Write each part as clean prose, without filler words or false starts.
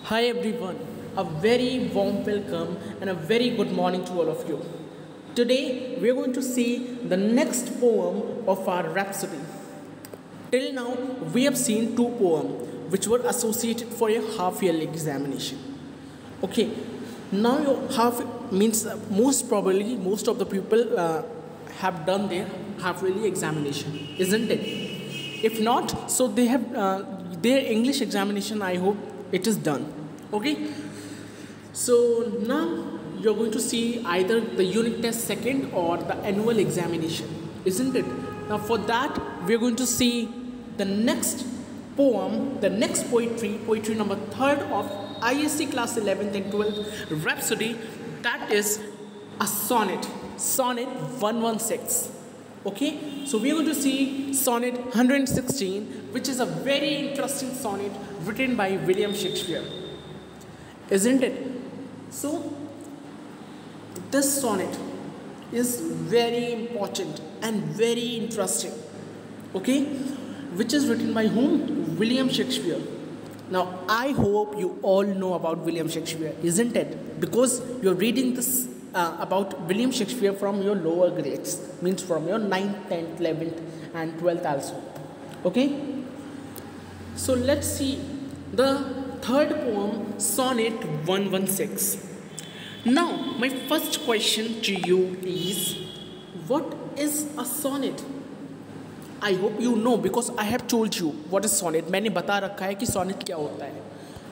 Hi everyone, a very warm welcome and a very good morning to all of you. Today we are going to see the next poem of our Rhapsody. Till now we have seen two poems which were associated for a half yearly examination. Okay, now your half means most probably most of the people have done their half yearly examination, isn't it? If not, so they have their English examination. I hope it is done. Okay, so now you're going to see either the unit test second or the annual examination, isn't it? Now for that we're going to see the next poem, the next poetry number third of ISC class 11th and 12th Rhapsody, that is a sonnet 116. Okay, so we are going to see sonnet 116, which is a very interesting sonnet written by William Shakespeare, isn't it? So this sonnet is very important and very interesting, okay, which is written by whom? William Shakespeare. Now I hope you all know about William Shakespeare, isn't it? Because you're reading this about William Shakespeare from your lower grades, means from your 9th, 10th, 11th and 12th also. Okay, so let's see the third poem, sonnet 116. Now my first question to you is, what is a sonnet? I hope you know because I have told you what is sonnet. मैंने बता रखा है कि sonnet क्या होता है,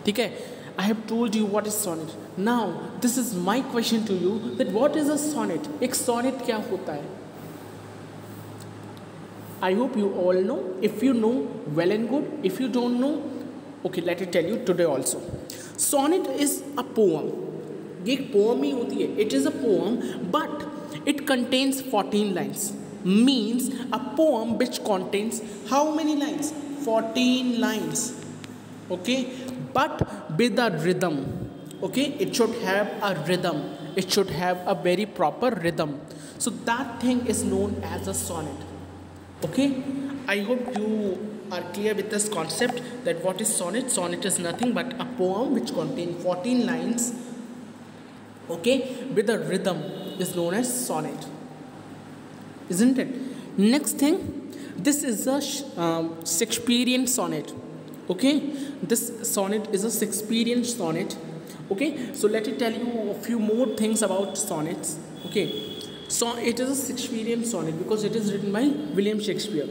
ठीक है? I have told you what is sonnet. Now this is my question to you, that what is a sonnet? एक sonnet क्या होता है? I hope you all know. If you know, well and good. If you don't know, okay, let me tell you today also. Sonnet is a poem. ये एक poem ही होती है. It is a poem, but it contains 14 lines. Means a poem which contains how many lines? 14 lines. Okay, but with a rhythm. Okay, it should have a rhythm. It should have a very proper rhythm. So that thing is known as a sonnet. Okay, I hope you are clear with this concept, that what is sonnet? Sonnet is nothing but a poem which contains 14 lines, okay, with a rhythm, is known as sonnet, isn't it? Next thing, this is a Shakespearean sonnet. Okay, this sonnet is a Shakespearean sonnet. Okay, so let me tell you a few more things about sonnets. Okay, so it is a Shakespearean sonnet because it is written by William Shakespeare.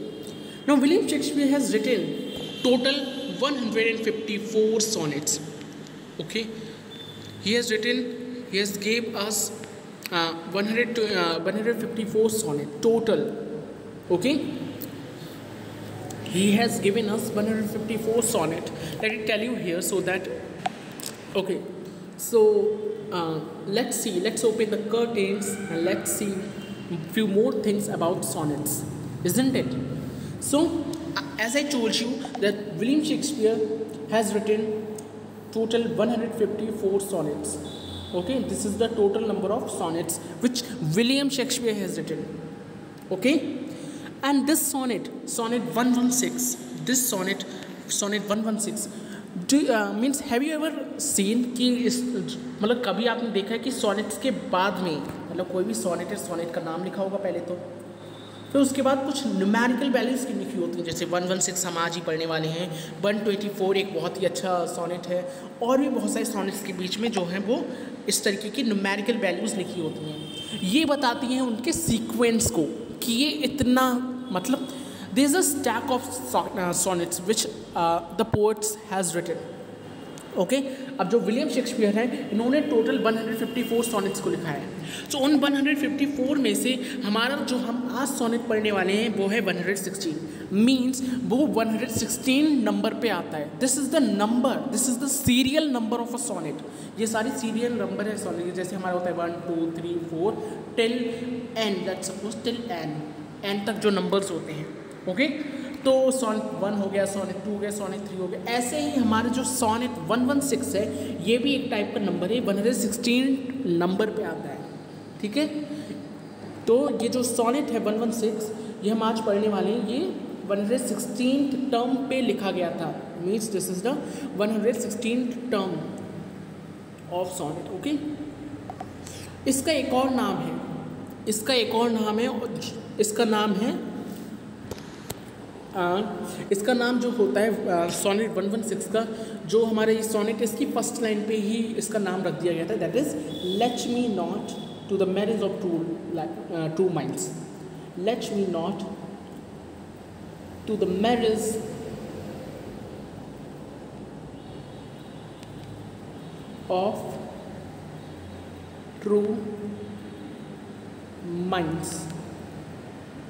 Now William Shakespeare has written total 154 sonnets. Okay, he has gave us 154 sonnet total. Okay, he has given us 154 sonnet. Let me tell you here so that, okay, so let's see, let's open the curtains and let's see a few more things about sonnets, isn't it? So as I told you that William Shakespeare has written total 154 sonnets. Okay, this is the total number of sonnets which William Shakespeare has written. Okay, and this sonnet 116, this sonnet 116, means have you ever seen कि इस मतलब कभी आपने देखा है कि sonnets के बाद में, मतलब कोई भी सॉनेट है, सॉनेट का नाम लिखा होगा पहले तो, फिर उसके बाद कुछ न्यूमेरिकल वैल्यूज़ की लिखी होती हैं, जैसे 116 हम आज ही पढ़ने वाले हैं, 124 एक बहुत ही अच्छा सॉनेट है, और भी बहुत सारे सॉनेट्स के बीच में जो हैं वो इस तरीके की न्यूमेरिकल वैल्यूज़ लिखी होती हैं. ये बताती हैं उनके सीक्वेंस को कि ये इतना, मतलब there is a stack of sonnets which the poets has written. Okay, अब जो विलियम शेक्सपियर हैं इन्होंने टोटल 154 सॉनेट्स को लिखा है. सो उन 154 में से हमारा जो हम आज सॉनेट पढ़ने वाले हैं वो है 116. मीन्स वो 116 नंबर पे आता है. This is the number, this is the serial number of a sonnet. ये सारी सीरियल नंबर है सॉनेट, जैसे हमारा होता है 1 2 3 4 till N, let's suppose till N तक जो नंबर्स होते हैं. ओके, तो सॉनेट 1 हो गया, सॉनेट 2 हो गया, सॉनेट 3 हो गया. ऐसे ही हमारे जो सॉनेट 116 है ये भी एक टाइप का नंबर है, 116 नंबर पे आता है. ठीक है, तो ये जो सॉनेट है 116 ये हम आज पढ़ने वाले हैं, ये 116th टर्म पे लिखा गया था, means this is the 116th term of sonnet. Okay, इसका एक और नाम है, इसका नाम जो होता है सॉनेट 116 का, जो हमारे ये सॉनेट इसकी फर्स्ट लाइन पे ही इसका नाम रख दिया गया था, that is let me not to the marriage of true minds, let me not to the marriage of true minds.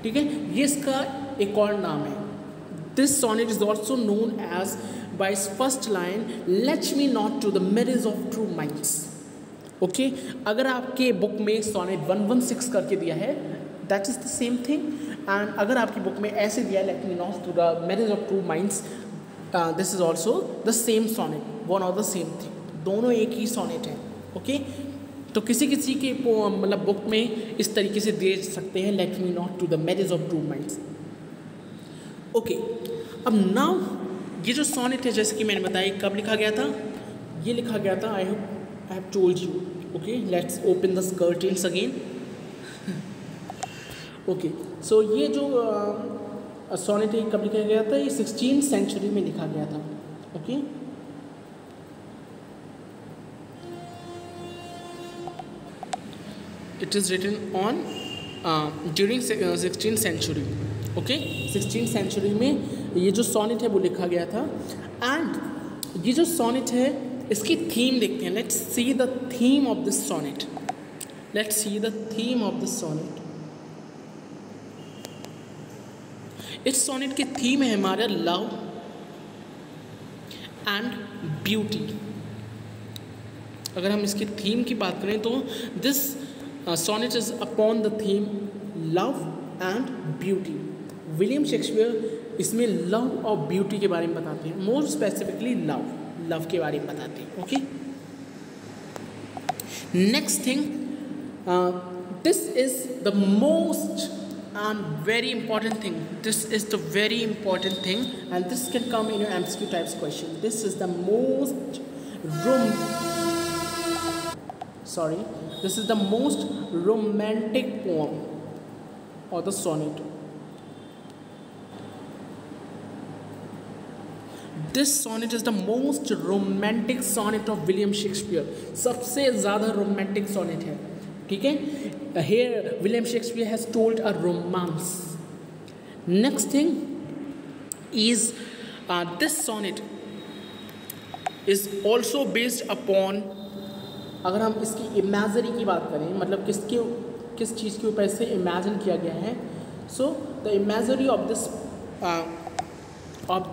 ठीक है, ये इसका एक और नाम है। This sonnet is also known as by its first line let me not to the marriage of true minds. Okay, अगर आपके बुक में सॉनेट 116 करके दिया है that is the same thing, and अगर आपकी बुक में ऐसे दिया है let me not to the marriage of true minds, this is also the same sonnet, one और द सेम थिंग, दोनों एक ही सॉनेट है। ओके, तो किसी किसी के मतलब बुक में इस तरीके से दे सकते हैं let me not to the marriage of true minds. Okay, अब नाउ ये जो सॉनेट है जैसे कि मैंने बताया कब लिखा गया था, ये लिखा गया था, I have told you. Okay, let's open the curtains again. Okay, so ये जो सॉनेट है कब लिखा गया था, ये 16th सेंचुरी में लिखा गया था। Okay, it is written on during 16th century। Okay, 16th century में ये जो सॉनेट है वो लिखा गया था। एंड ये जो सॉनेट है इसकी थीम देखते हैं, let's see the theme of this sonnet, let's see the theme of this sonnet. इस सॉनेट की थीम है हमारा लव एंड ब्यूटी। अगर हम इसकी थीम की बात करें तो this sonnet is upon the theme love and beauty। William Shakespeare इसमें लव और ब्यूटी के बारे में बताते हैं, मोर स्पेसिफिकली लव के बारे में बताते हैं। Okay, next thing, this is the most and very important thing, this is the very important thing and this can come in your MCQ types question। This is the most this is the most romantic poem or the sonnet। This sonnet is the most romantic sonnet of William Shakespeare। सबसे ज़्यादा romantic sonnet है। ठीक है, here William Shakespeare has told a romance। Next thing is this sonnet is also based upon, अगर हम इसकी imagery की बात करें, मतलब किस चीज़ के ऊपर इसे इमेजिन किया गया है, so the imagery of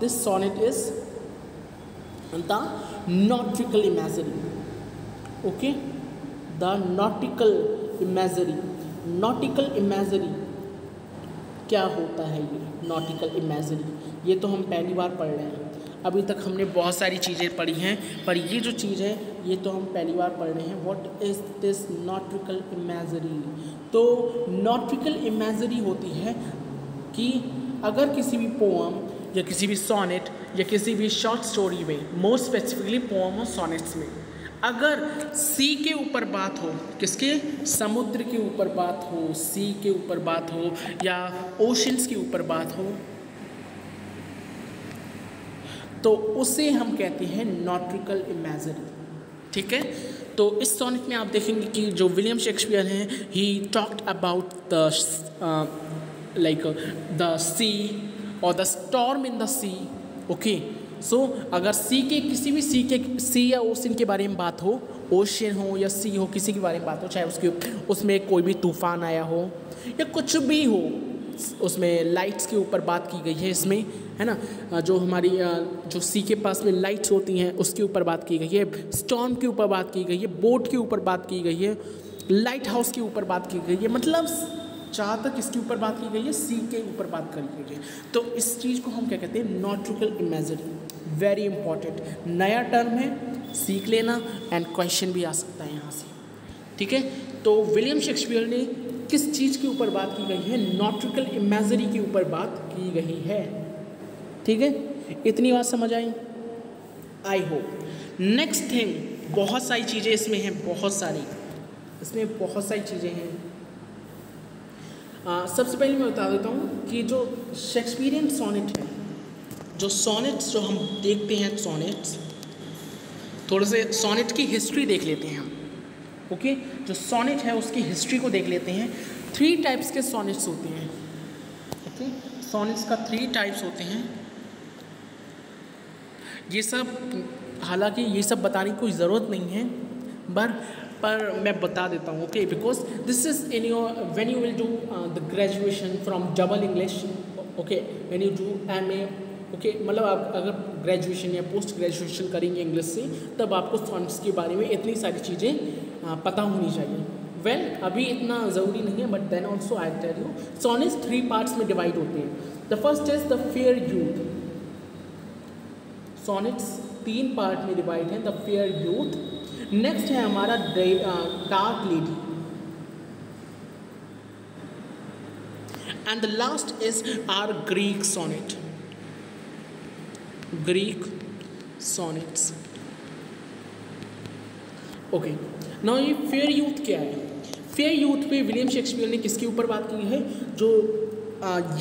this sonnet is the nautical imagery. Okay, the nautical imagery. Nautical imagery क्या होता है? ये नॉटिकल इमेजरी ये तो हम पहली बार पढ़ रहे हैं, अभी तक हमने बहुत सारी चीज़ें पढ़ी हैं पर ये जो चीज़ है ये तो हम पहली बार पढ़ रहे हैं। What is this nautical imagery? तो नॉटिकल इमेजरी होती है कि अगर किसी भी पोअम या किसी भी सॉनेट या किसी भी शॉर्ट स्टोरी में, मोर स्पेसिफिकली पोअम और सॉनेट्स में, अगर सी के ऊपर बात हो, किसके? समुद्र के ऊपर बात हो, सी के ऊपर बात हो या ओशंस के ऊपर बात हो, तो उसे हम कहते हैं नॉटिकल इमेजरी। ठीक है, तो इस सॉनेट में आप देखेंगे कि जो विलियम शेक्सपियर हैं, he talked about the sea और the storm in the sea. Okay, so अगर सी के किसी भी सी या ओशन के बारे में बात हो, ओशन हो या सी हो, किसी के बारे में बात हो, चाहे उसमें कोई भी तूफान आया हो या कुछ भी हो, उसमें लाइट्स के ऊपर बात की गई है इसमें, है ना, जो हमारी जो सी के पास में लाइट्स होती हैं उसके ऊपर बात की गई है, स्टॉर्म के ऊपर बात की गई है, बोट के ऊपर बात की गई है, लाइट हाउस के ऊपर बात की गई है, मतलब जहाँ तक इसके ऊपर बात की गई है सी के ऊपर बात करी गई है। तो इस चीज़ को हम क्या कहते हैं? Nautical imagery. वेरी इंपॉर्टेंट नया टर्म है, सीख लेना एंड क्वेश्चन भी आ सकता है यहाँ से। ठीक है, तो विलियम शेक्सपियर ने किस चीज़ के ऊपर बात की गई है? नॉटिकल इमेजरी के ऊपर बात की गई है। ठीक है, इतनी बात समझ आई, आई होप। नेक्स्ट थिंग, बहुत सारी चीज़ें इसमें हैं, बहुत सारी चीज़ें हैं। सबसे पहले मैं बता देता हूँ कि जो शेक्सपियरियन सोनेट है, जो सोनेट्स जो हम देखते हैं, सोनेट्स, थोड़े से सोनेट की हिस्ट्री देख लेते हैं हम। ओके, जो सोनेट है उसकी हिस्ट्री को देख लेते हैं। 3 टाइप्स के सोनेट्स होते हैं। ओके, सोनेट्स का 3 टाइप्स होते हैं। ये सब, हालांकि ये सब बताने की कोई ज़रूरत नहीं है, पर मैं बता देता हूँ। Okay, because this is in your when you will do the graduation from double English. Okay, when you do MA, okay, मतलब आप अगर ग्रेजुएशन या पोस्ट ग्रेजुएशन करेंगे इंग्लिश से, तब आपको सोनेट्स के बारे में इतनी सारी चीज़ें पता होनी चाहिए। वेल, अभी इतना ज़रूरी नहीं है, but then also I tell you, sonnets 3 parts में डिवाइड होते हैं। The first is the fair youth. Sonnets 3 part में डिवाइड है, द फेयर यूथ। नेक्स्ट है हमारा dark lady, and the last is our Greek sonnet, Greek sonnets. Okay, now ये fair youth क्या है? फेयर यूथ पे विलियम शेक्सपियर ने किसके ऊपर बात की है? जो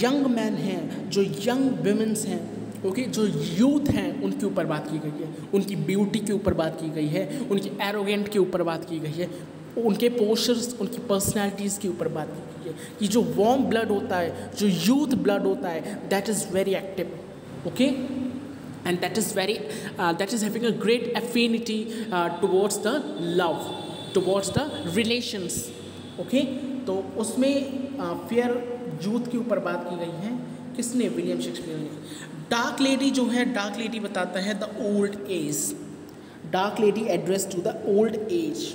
यंग मैन हैं, जो यंग विमेंस हैं, ओके, जो यूथ हैं, उनके ऊपर बात की गई है। उनकी ब्यूटी के ऊपर बात की गई है, उनकी एरोगेंट के ऊपर बात की गई है, उनके पोस्चर्स, उनकी पर्सनैलिटीज़ के ऊपर बात की गई है। ये जो वार्म ब्लड होता है, जो यूथ ब्लड होता है, that is very active. Okay, and that is having a great affinity towards the love, towards the relations. Okay, तो उसमें फेयर यूथ के ऊपर बात की गई है। किसने? विलियम शेक्सपियर ने। डार्क लेडी जो है, डार्क लेडी बताता है the old age, dark lady address to the old age.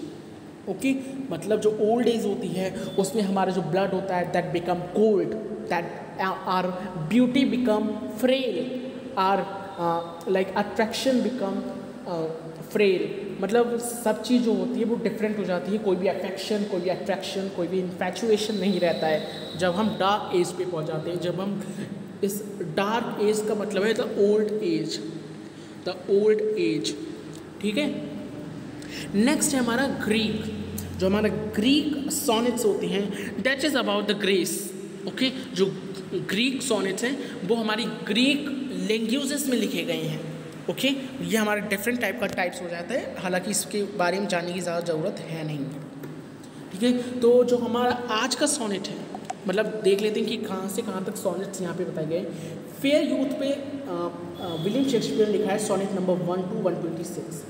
Okay, मतलब जो ओल्ड एज होती है उसमें हमारा जो ब्लड होता है that become cold, that our beauty become frail, or like attraction become frail, मतलब सब चीज़ जो होती है वो डिफरेंट हो जाती है। कोई भी अफेक्शन, कोई भी अट्रैक्शन, कोई भी इन्फैचुएशन नहीं रहता है जब हम डार्क एज पे पहुंच जाते हैं। जब हम इस डार्क एज का मतलब है the old as, the old as. ठीक है, नेक्स्ट है हमारा ग्रीक। जो हमारा ग्रीक सोनेट्स होते हैं that is about the grace. Okay, जो ग्रीक सोनेट्स हैं वो हमारी ग्रीक लैंग्वेजेस में लिखे गए हैं। ओके, ये हमारा डिफरेंट टाइप का टाइप्स हो जाता है, हालांकि इसके बारे में जानने की ज़्यादा ज़रूरत है नहीं। ठीक है, तो जो हमारा आज का सोनेट है, मतलब देख लेते हैं कि कहाँ से कहाँ तक सोनेट्स यहाँ पे बताए गए। फेयर यूथ पे विलियम शेक्सपियर लिखा है सोनेट नंबर 1 to 126।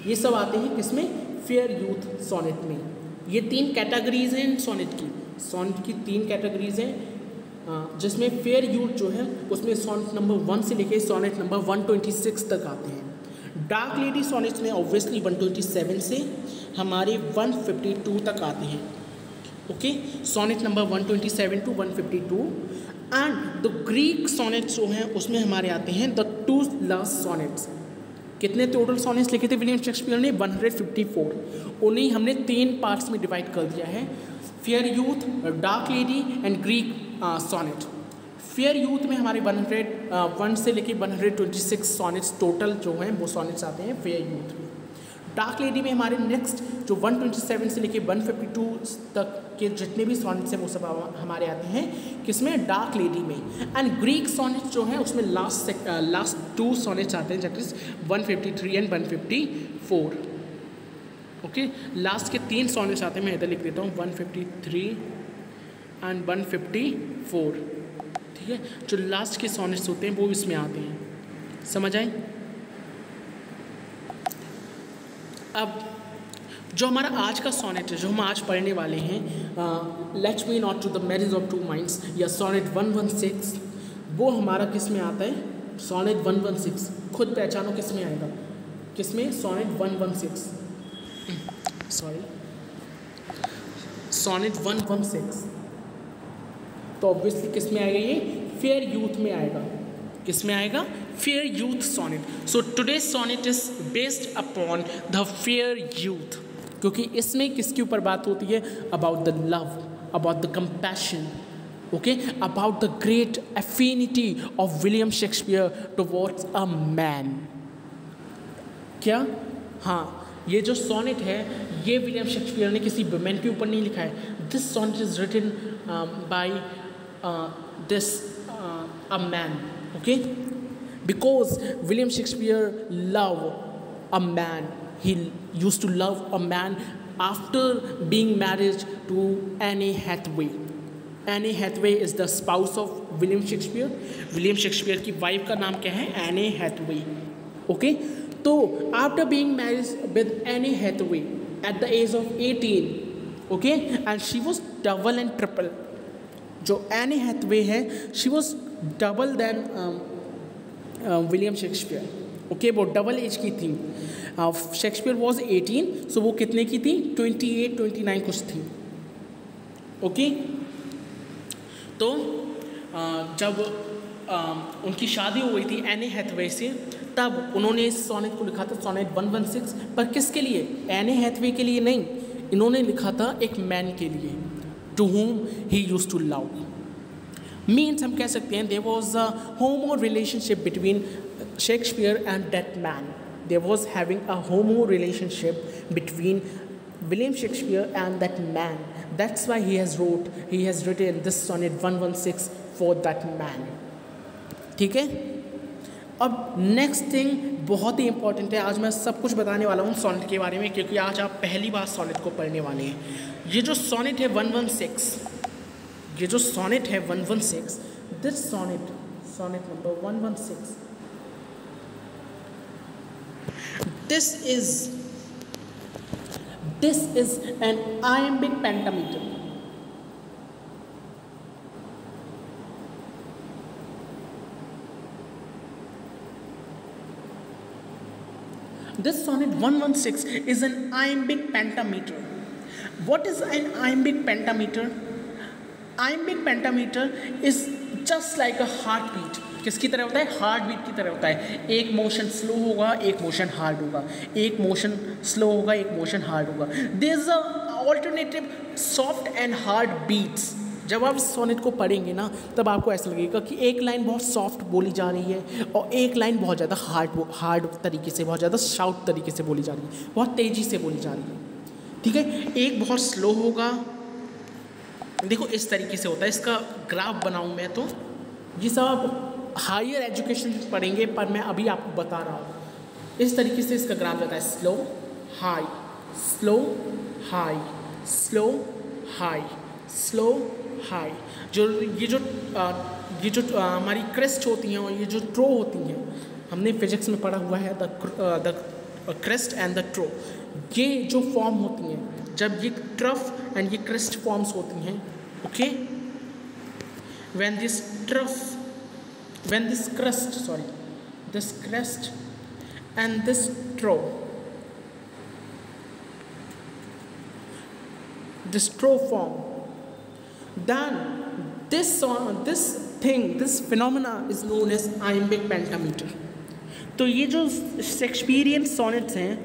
ये सब आते हैं किसमें? फेयर यूथ सोनेट में। ये 3 कैटेगरीज हैं सोनेट की। सोनेट की 3 कैटेगरीज हैं, जिसमें फेयर यूथ जो है उसमें सोनेट नंबर 1 से लेके सोनेट नंबर 126 तक आते हैं। डार्क लेडी सोनेट्स में ऑब्वियसली 127 से हमारे 152 तक आते हैं। Okay, sonnet number 127 to 152। And the Greek sonnets जो हैं उसमें हमारे आते हैं द 2 लास्ट सोनेट्स। कितने टोटल सोनेट्स लिखे थे विलियम शेक्सपियर ने? 154। उन्हें हमने 3 पार्ट्स में डिवाइड कर दिया है, fair youth, dark lady and Greek sonnet. Fair youth में हमारे 101 से लेके 126 सोनेट्स टोटल जो हैं वो सोनेट्स आते हैं फेयर यूथ में। डार्क लेडी में हमारे नेक्स्ट जो 127 से लेके 152 तक के जितने भी सोनेट्स हैं वो सब हमारे आते हैं किसमें? डार्क लेडी में। एंड ग्रीक सोनेट्स जो हैं उसमें लास्ट 2 सोनेट्स आते हैं, that is 153 and 154। Okay, last के 3 सोनेट्स आते हैं, मैं इधर लिख देता हूँ 153 एंड 154। ठीक है, जो लास्ट के सोनेट्स होते हैं वो इसमें आते हैं। समझ आए? अब जो हमारा आज का सोनेट है, जो हम आज पढ़ने वाले हैं, let's me not to the marriage of 2 minds या सोनेट 116, वो हमारा किस में आता है? सोनेट 116। खुद पहचानो किस में आएगा? किस में? Sonnet 116, sorry, sonnet 116। तो ऑब्वियसली किस में आएगा? ये फेयर यूथ में आएगा। किस में आएगा? Fair youth sonnet. So today's sonnet is based upon the fair youth, क्योंकि इसमें किसके ऊपर बात होती है? About the love, about the compassion. okay, about the great affinity of William Shakespeare towards a man. क्या? हाँ, ये जो सोनेट है ये विलियम शेक्सपियर ने किसी वुमेन के ऊपर नहीं लिखा है. This sonnet is written by this a man, okay, because William Shakespeare love a man. He used to love a man after being married to Anne Hathaway. Anne Hathaway is the spouse of William Shakespeare. William Shakespeare की wife का नाम क्या है? Anne Hathaway, okay. तो after being married with Anne Hathaway at the as of 18, okay, and she was double and triple. जो any Hathaway है she was double than William Shakespeare, okay. वो double age की थी. Shakespeare was 18, सो वो कितने की थी? 28, 29 कुछ थी, ओके. तो जब उनकी शादी हो गई थी एनी हैथवे से, तब उन्होंने इस सोनेट को लिखा था, सोनेट 116. पर किसके लिए? एनी हैथवे के लिए नहीं, इन्होंने लिखा था एक मैन के लिए, to whom he used to love. मीन्स हम कह सकते हैं there was a homo relationship between Shakespeare and that man. There was having a homo relationship between William Shakespeare and that man. That's why he has written this sonnet 116 for that man. ठीक है. अब next thing बहुत ही important है. आज मैं सब कुछ बताने वाला हूँ सोनेट के बारे में, क्योंकि आज आप पहली बार सोनेट को पढ़ने वाले हैं. ये जो सोनेट है 116, ये जो सोनेट है 116, this sonnet number 116, this is an iambic pentameter. This sonnet 116 is an iambic pentameter. What is an iambic pentameter? Iambic pentameter is just like a heartbeat. किसकी तरह होता है? हार्ट बीट की तरह होता है. एक मोशन स्लो होगा, एक मोशन हार्ड होगा, एक मोशन स्लो होगा, एक मोशन हार्ड होगा. There is a alternative soft and hard beats. जब आप सोनेट को पढ़ेंगे ना, तब आपको ऐसा लगेगा कि एक लाइन बहुत सॉफ्ट बोली जा रही है और एक लाइन बहुत ज़्यादा हार्ड तरीके से, बहुत ज़्यादा शाउट तरीके से बोली जा रही है, बहुत तेज़ी से बोली जा रही है. ठीक है. एक बहुत स्लो होगा, देखो इस तरीके से होता है. इसका ग्राफ बनाऊँ मैं तो, ये सब आप हायर एजुकेशन पढ़ेंगे, पर मैं अभी आपको बता रहा हूँ. इस तरीके से इसका ग्राफ जाता है. Slow high, slow high, slow high, slow high. ये जो हमारी क्रेस्ट होती हैं और ये जो ट्रो होती हैं, हमने फिजिक्स में पढ़ा हुआ है द क्रेस्ट एंड द ट्रो. ये जो फॉर्म होती हैं, जब ये ट्रफ एंड ये क्रेस्ट फॉर्म्स होती हैं, okay, when this crest and this trough form, then this phenomena is known as iambic pentameter. तो ये जो शेक्सपियरियन सोनेट्स हैं,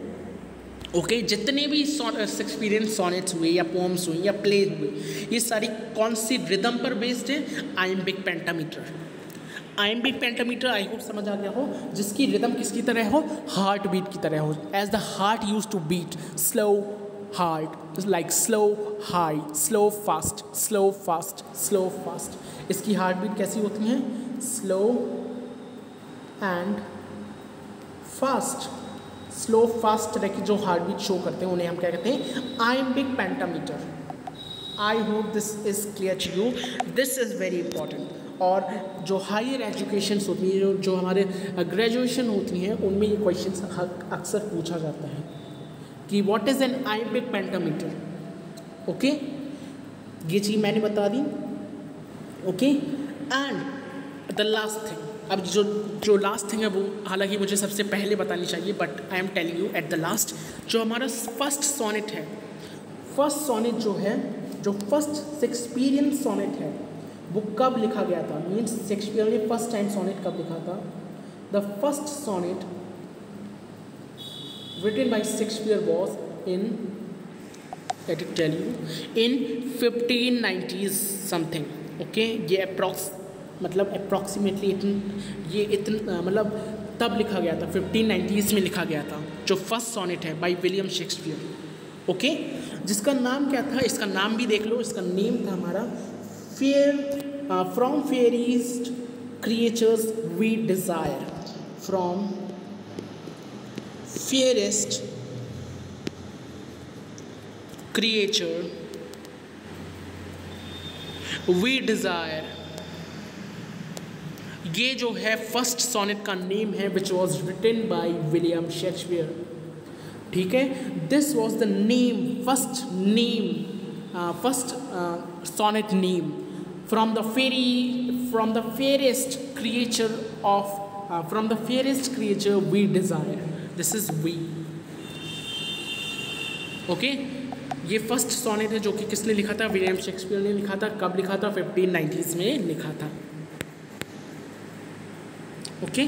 ओके, जितने भी शेक्सपियरियन सोनेट्स हुए या पोम्स हुए या प्ले हुए, ये सारी कौन सी रिदम पर बेस्ड है? Iambic pentameter. Iambic pentameter I hope समझ आ गया हो, जिसकी रिदम किसकी तरह हो? हार्ट बीट की तरह हो. As the heart use to beat, slow heart, like slow high, slow fast, slow fast, slow fast. इसकी हार्ट बीट कैसी होती हैं? Slow and fast. Slow fast तरह की जो हार्ट बीट शो करते हैं उन्हें हम क्या कहते हैं? Iambic pentameter. I hope this is clear to you. This is very important. और जो हायर एजुकेशंस होती हैं, जो हमारे ग्रेजुएशन होती हैं, उनमें ये क्वेश्चन अक्सर पूछा जाता है कि what is an iambic pentameter. Okay, ये चीज़ मैंने बता दी. Okay, and the last thing, अब जो लास्ट थिंग है वो हालांकि मुझे सबसे पहले बतानी चाहिए, but I am telling you at the last. जो हमारा फर्स्ट सोनेट है, फर्स्ट सोनेट जो है, जो फर्स्ट शेक्सपियरियन सोनेट है, वो कब लिखा गया था? मीन्स शेक्सपियर ने फर्स्ट टाइम सोनेट कब लिखा था? The first sonnet written by Shakespeare was in, let me tell you, in 1590s something. Okay, ये मतलब अप्रॉक्सीमेटली मतलब तब लिखा गया था 1590s में लिखा गया था, जो फर्स्ट सोनेट है बाय विलियम शेक्सपियर। ओके, जिसका नाम क्या था, इसका नाम भी देख लो, इसका नेम था हमारा from fairies creatures we desire, from fairest creature we desire. ये जो है फर्स्ट सोनेट का नेम है which was written by William Shakespeare. ठीक है, this was the name, first sonnet name from the fairest creature we desire. This is we. Okay, ये first sonnet है जो कि किसने लिखा था, विलियम शेक्सपियर ने लिखा था। कब लिखा था, 1590s में लिखा था। Okay,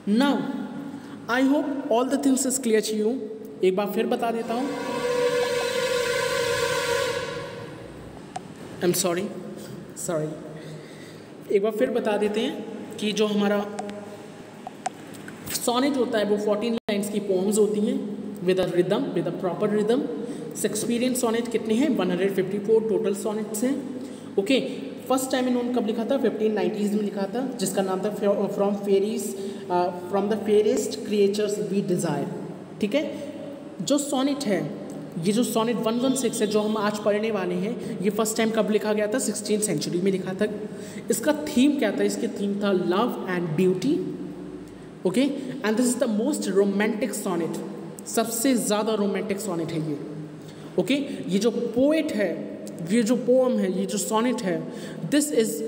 now I hope all the things is clear to you. एक बार फिर बता देता हूँ, आई एम सॉरी, एक बार फिर बता देते हैं कि जो हमारा सोनेट होता है वो 14 लाइन्स की पोम्स होती हैं with a rhythm, with a proper rhythm. Shakespearean sonnet कितने हैं, 154 टोटल सोनेट्स हैं। ओके, फर्स्ट टाइम इन्होंने कब लिखा था, 1590s में लिखा था, जिसका नाम था from the fairest creatures we desire. ठीक है, जो सोनेट है, ये जो सोनेट 116 है जो हम आज पढ़ने वाले हैं, ये फर्स्ट टाइम कब लिखा गया था, 16th सेंचुरी में लिखा था। इसका थीम क्या था, इसके थीम था love and beauty. Okay, and this is the most romantic sonnet, सबसे ज़्यादा रोमांटिक सोनेट है ये। ओके, ये जो पोएट है, ये जो पोम है, ये जो सोनेट है, this is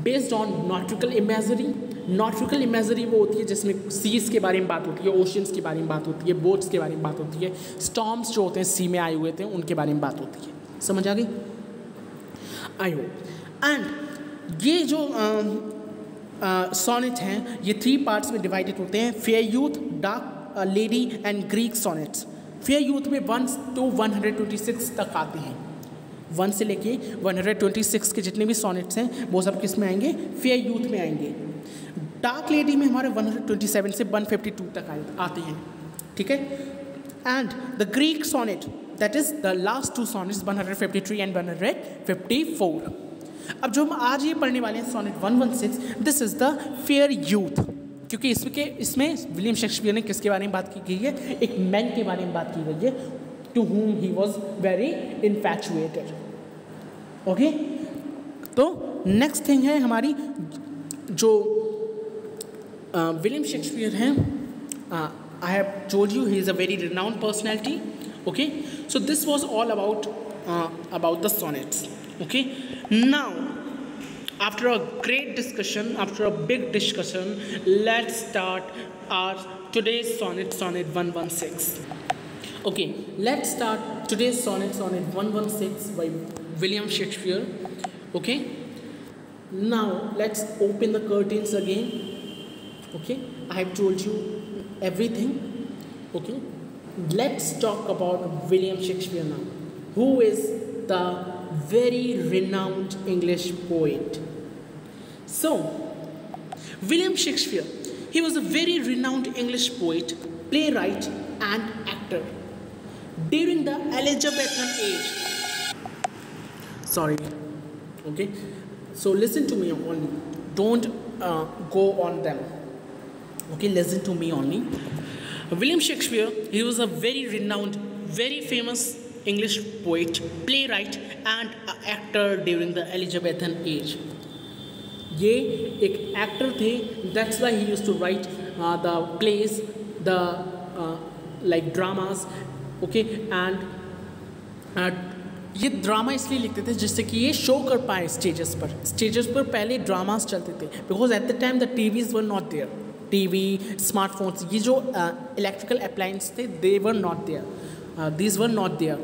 based on nautical imagery. Nautical imagery वो होती है जिसमें सीज के बारे में बात होती है, ओशियंस के बारे में बात होती है, बोट्स के बारे में बात होती है, स्टॉर्म्स जो होते हैं सी में आए हुए थे उनके बारे में बात होती है। समझ आ गई, आई होप। एंड ये जो सोनेट हैं, ये 3 पार्ट्स में डिवाइडेड होते हैं, fair youth, dark lady and Greek sonnets. Fair youth में 1 to 126 तक आते हैं, 1 से लेके 126 के जितने भी सोनेट्स हैं वो सब किस में आएंगे, फेयर यूथ में आएंगे। डार्क लेडी में हमारे 127 से 152 तक आते हैं। ठीक है, and the Greek sonnet, that is the last 2 sonnets 153 and 154। अब जो हम आज ये पढ़ने वाले हैं sonnet 116, this is the fair youth, क्योंकि इसमें विलियम शेक्सपियर ने किसके बारे में बात की गई है, एक मैन के बारे में बात की गई है, to whom he was very infatuated. Okay, तो नेक्स्ट थिंग है हमारी जो विलियम शेक्सपियर हैं, I have told you he is a very renowned personality. Okay, so this was all about the sonnets. Okay, now after a great discussion, after a big discussion, let's start our today's sonnet 116. Okay, let's start today's sonnet 116 by William Shakespeare. Okay, now let's open the curtains again. Okay, I have told you everything. Okay, let's talk about William Shakespeare now, who is the very renowned English poet. So, William Shakespeare, he was a very renowned English poet, playwright and actor during the Elizabethan age. Sorry. Okay, so listen to me only. Don't go on them. Okay, listen to me only. William Shakespeare, he was a very renowned, very famous English poet, playwright and actor during the Elizabethan age. ये एक actor थे, that's why he used to write the plays, the like dramas. Okay, and ये drama इसलिए लिखते थे जिससे कि ये शो कर पाए स्टेजेस पर पहले ड्रामास चलते थे, because at the time the TVs were not there. TV, smartphones, ये जो इलेक्ट्रिकल अप्लायंस थे, they were not there, these were not there.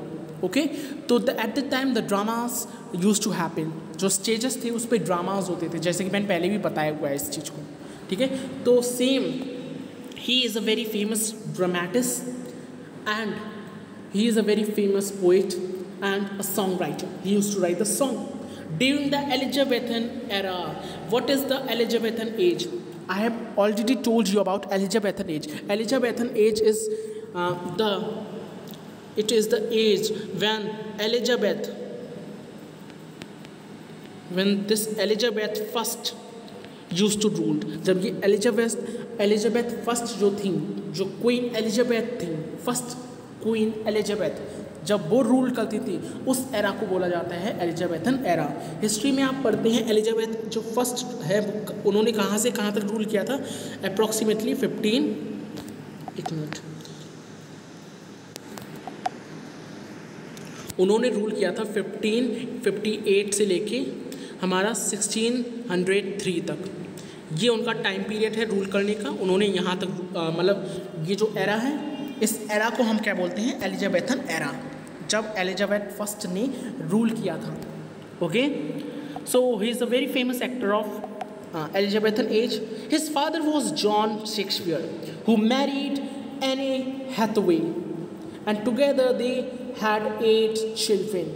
Okay, तो at the time the dramas use to happen. जो stages थे उस पर dramas होते थे, जैसे कि मैंने पहले भी बताया हुआ है इस चीज़ को. ठीक है, तो same he is a very famous dramatist and he is a very famous poet and a songwriter. He used to write the song. During the Elizabethan era, what is the Elizabethan age? I have already told you about Elizabethan age. Elizabethan age is the age when this Elizabeth first used to rule. जब ये Elizabeth first जो थी, जो queen Elizabeth थी, first queen Elizabeth, जब वो rule करती थी, उस एरा को बोला जाता है एलिजाबेथन एरा. हिस्ट्री में आप पढ़ते हैं एलिजाबेथ जो फर्स्ट है उन्होंने कहाँ से कहाँ तक रूल किया था. अप्रॉक्सीमेटली 1 मिनट उन्होंने रूल किया था 1558 से लेके हमारा 1603 तक. ये उनका टाइम पीरियड है रूल करने का. उन्होंने यहाँ तक मतलब ये जो एरा है, इस एरा को हम क्या बोलते हैं? एलिजाबेथन एरा, जब एलिजाबेथ फर्स्ट ने रूल किया था. Okay, so he is a very famous actor of Elizabethan age. His father was John Shakespeare who married Anne Hathaway and together they had 8 children,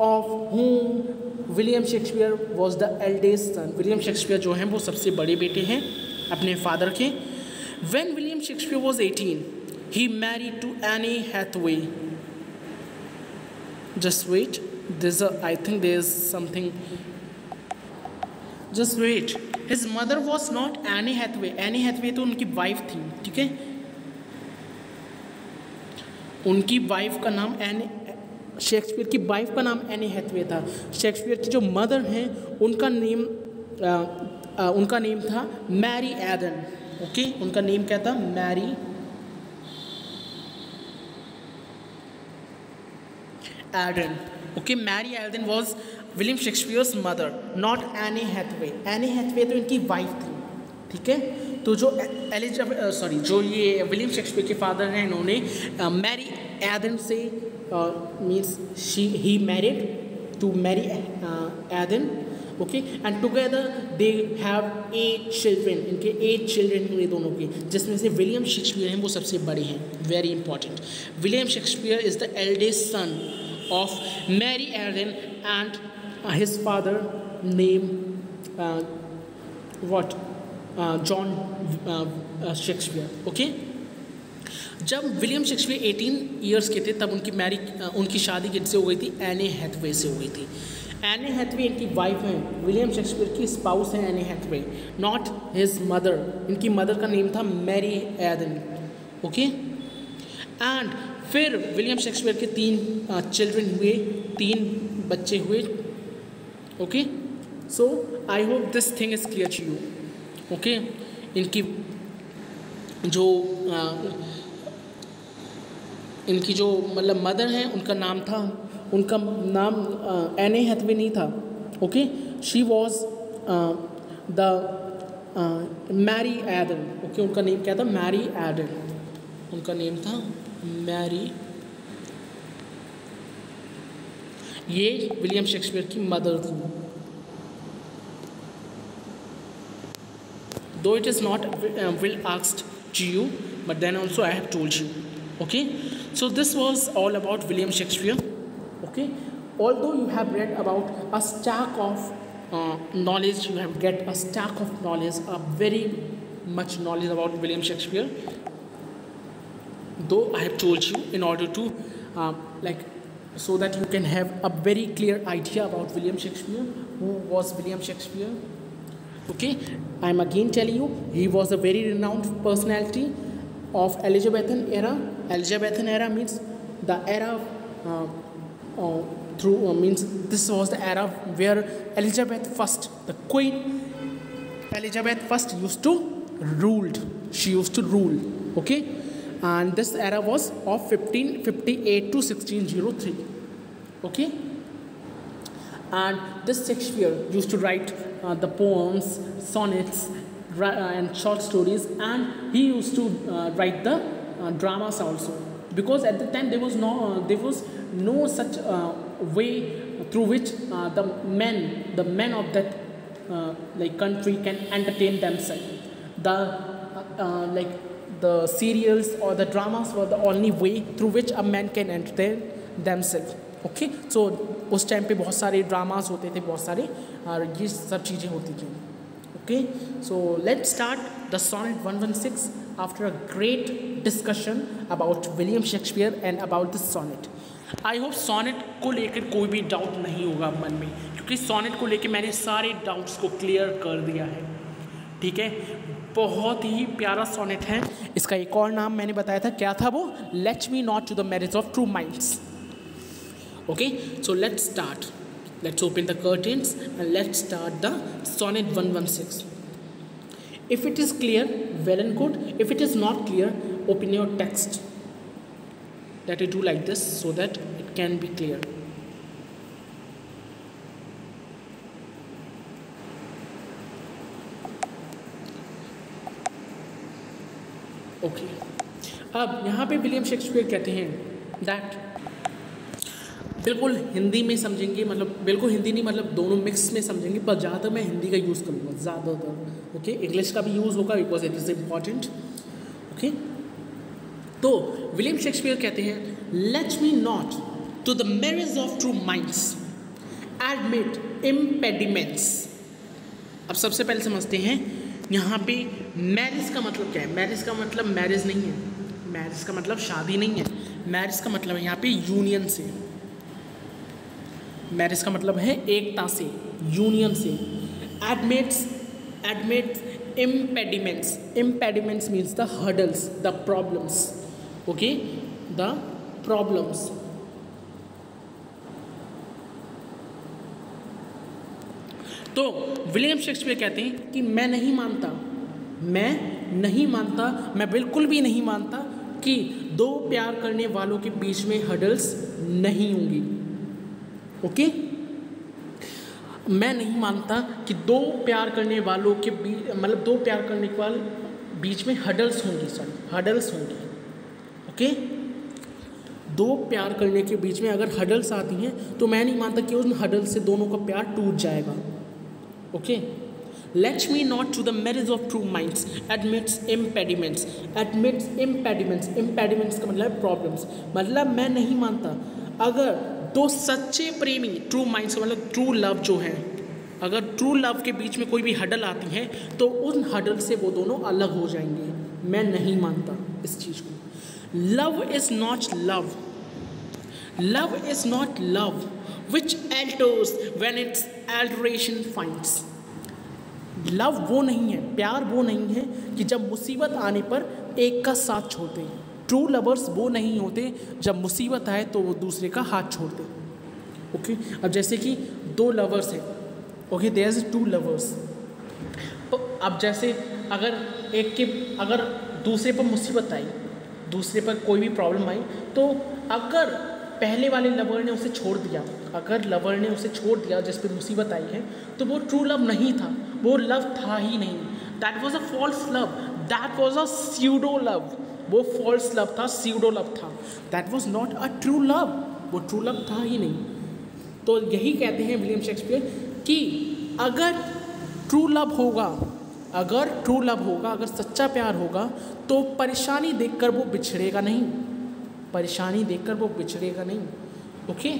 of whom William Shakespeare was the eldest son. William Shakespeare जो हैं वो सबसे बड़े बेटे हैं अपने father के. When William Shakespeare was 18, he married to Anne Hathaway. Just wait. I think there's something. Just wait. His mother was not Anne Hathaway. Anne Hathaway तो उनकी वाइफ थी, ठीक है. उनकी वाइफ का नाम शेक्सपियर की वाइफ का नाम एनी हैथवे था. शेक्सपियर की जो मदर हैं उनका नेम था मैरी एडन. ओके, उनका नेम क्या था? Mary Arden. Okay, Mary Arden was William Shakespeare's mother, not Anne Hathaway. Anne Hathaway तो इनकी वाइफ थी, ठीक है. तो जो जो ये विलियम शेक्सपियर के फादर हैं, इन्होंने मैरी एडन से means he married to Mary Arden. Okay, and together they have 8 children. इनके 8 चिल्ड्रेन हुए दोनों के, जिसमें से विलियम शेक्सपियर हैं वो सबसे बड़े हैं. Very important. William Shakespeare is the eldest son of Mary Arden and his father name John Shakespeare. Okay, जब विलियम शेक्सपियर 18 ईयर्स के थे तब उनकी शादी किससे हो गई थी? एनी हैथवे से हो गई थी. एनी हैथवे इनकी वाइफ हैं, विलियम शेक्सपियर की स्पाउस हैं Anne Hathaway, not his mother. इनकी मदर का नेम था मैरी एडन. ओके, एंड फिर विलियम शेक्सपियर के 3 चिल्ड्रन हुए, 3 बच्चे हुए. Okay, so I hope this thing is clear to you. Okay, इनकी जो मतलब मदर हैं उनका नाम एनी हैथवे नहीं था. Okay, she was the Mary Arden. Okay, उनका नेम क्या था? Mary Arden. उनका नेम था मैरी. ये विलियम शेक्सपियर की मदर थी. Though it is not well asked to you, but then also I have told you. Okay, so this was all about William Shakespeare. Okay, although you have read about a stack of knowledge, you have get a stack of knowledge, a very much knowledge about William Shakespeare. Though I have told you in order to so that you can have a very clear idea about William Shakespeare. Who was William Shakespeare? Okay, I am again telling you, he was a very renowned personality of Elizabethan era. Elizabethan era means the era means this was the era where Elizabeth first, the Queen Elizabeth first used to ruled. She used to rule. Okay, and this era was of 1558 to 1603. Okay, and this Shakespeare used to write the poems, sonnets, and short stories, and he used to write the dramas also, because at the time there was no such way through which the men of that country can entertain themselves. The serials or the dramas were the only way through which a man can entertain themselves. Okay, so उस time पे बहुत सारे dramas होते थे, बहुत सारे और ये सब चीज़ें होती थी। Okay, so let's start the sonnet 116 after a great discussion about William Shakespeare and about this sonnet. I hope sonnet को लेकर कोई भी डाउट नहीं होगा मन में, क्योंकि सोनेट को लेकर मैंने सारे डाउट्स को क्लियर कर दिया है। ठीक है, बहुत ही प्यारा सोनेट है। इसका एक और नाम मैंने बताया था, क्या था वो? Let me not to the marriage of true minds. Okay, so let's start, let's open the curtains and let's start the sonnet 116। If it is clear, well and good. If it is not clear, open your text. Let it do like this so that it can be clear. Okay. अब यहाँ पे William Shakespeare कहते हैं that बिल्कुल हिंदी में समझेंगे, मतलब बिल्कुल हिंदी नहीं, मतलब दोनों मिक्स में समझेंगे, पर ज़्यादातर मैं हिंदी का यूज़ करूँगा ज़्यादातर। ओके, इंग्लिश का भी यूज़ होगा because it is important. Okay, तो विलियम शेक्सपियर कहते हैं let me not to the marriage of true minds admit impediments. अब सबसे पहले समझते हैं यहाँ पे मैरिज का मतलब क्या है। मैरिज का मतलब मैरिज नहीं है, मैरिज का मतलब शादी नहीं है, मैरिज का मतलब है यहाँ पे यूनियन से। मैरिज का मतलब है एकता से, यूनियन से। Admits impediments. Impediments means the hurdles, the problems. Okay, the problems. तो विलियम शेक्सपियर कहते हैं कि मैं नहीं मानता, मैं बिल्कुल भी नहीं मानता कि दो प्यार करने वालों के बीच में हर्डल्स नहीं होंगी। ओके, मैं नहीं मानता कि दो प्यार करने वालों के बीच, मतलब दो प्यार करने के वाले बीच में हर्डल्स होंगी। ओके, दो प्यार करने के बीच में अगर हर्डल्स आती हैं तो मैं नहीं मानता कि उन हर्डल्स से दोनों का प्यार टूट जाएगा। Okay, let me not to the marriage of true minds admits impediments. Impediments का मतलब प्रॉब्लम्स। मतलब मैं नहीं मानता अगर दो सच्चे प्रेमी, ट्रू माइंड्स का मतलब ट्रू लव जो है, अगर ट्रू लव के बीच में कोई भी हडल आती है तो उन हडल से वो दोनों अलग हो जाएंगे। मैं नहीं मानता इस चीज़ को। Love is not love which alters when its alteration finds. Love वो नहीं है, प्यार वो नहीं है कि जब मुसीबत आने पर एक का साथ छोड़ते हैं। ट्रू लवर्स वो नहीं होते जब मुसीबत आए तो वो दूसरे का हाथ छोड़ते। ओके, अब जैसे कि दो लवर्स हैं, okay, there is two lovers. तो अब जैसे अगर दूसरे पर मुसीबत आई, दूसरे पर कोई भी प्रॉब्लम आई, तो अगर पहले वाले लवर ने उसे छोड़ दिया, जिस पर मुसीबत आई है, तो वो ट्रू लव नहीं था, वो लव था ही नहीं। That was a false love, that was a pseudo love. वो फॉल्स लव था, स्यूडो लव था। That was not a true love, वो ट्रू लव था ही नहीं। तो यही कहते हैं विलियम शेक्सपियर कि अगर ट्रू लव होगा, अगर सच्चा प्यार होगा तो परेशानी देखकर वो बिछड़ेगा नहीं। ओके,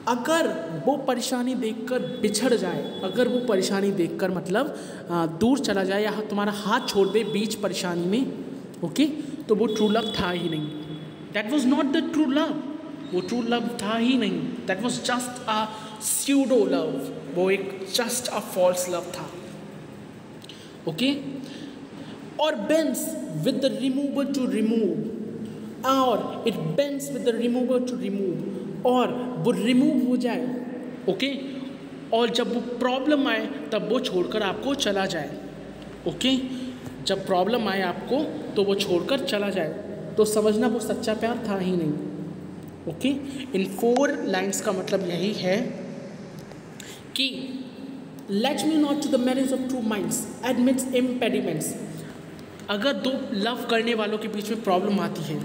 अगर वो परेशानी देखकर बिछड़ जाए, अगर वो परेशानी देखकर मतलब दूर चला जाए या तुम्हारा हाथ छोड़ दे बीच परेशानी में, ओके, तो वो ट्रू लव था ही नहीं। That was not the true love, वो ट्रू लव था ही नहीं। That was just a pseudo love, वो एक जस्ट अ फॉल्स लव था। ओके, और bends with the remover to remove, और it bends with the remover to remove, और वो रिमूव हो जाए। ओके, और जब वो प्रॉब्लम आए तब वो छोड़कर आपको चला जाए। ओके, जब प्रॉब्लम आए आपको तो वो छोड़कर चला जाए, तो समझना वो सच्चा प्यार था ही नहीं। ओके, इन 4 लाइन्स का मतलब यही है कि let me not to the marriage of true minds admits impediments. अगर दो लव करने वालों के बीच में प्रॉब्लम आती है,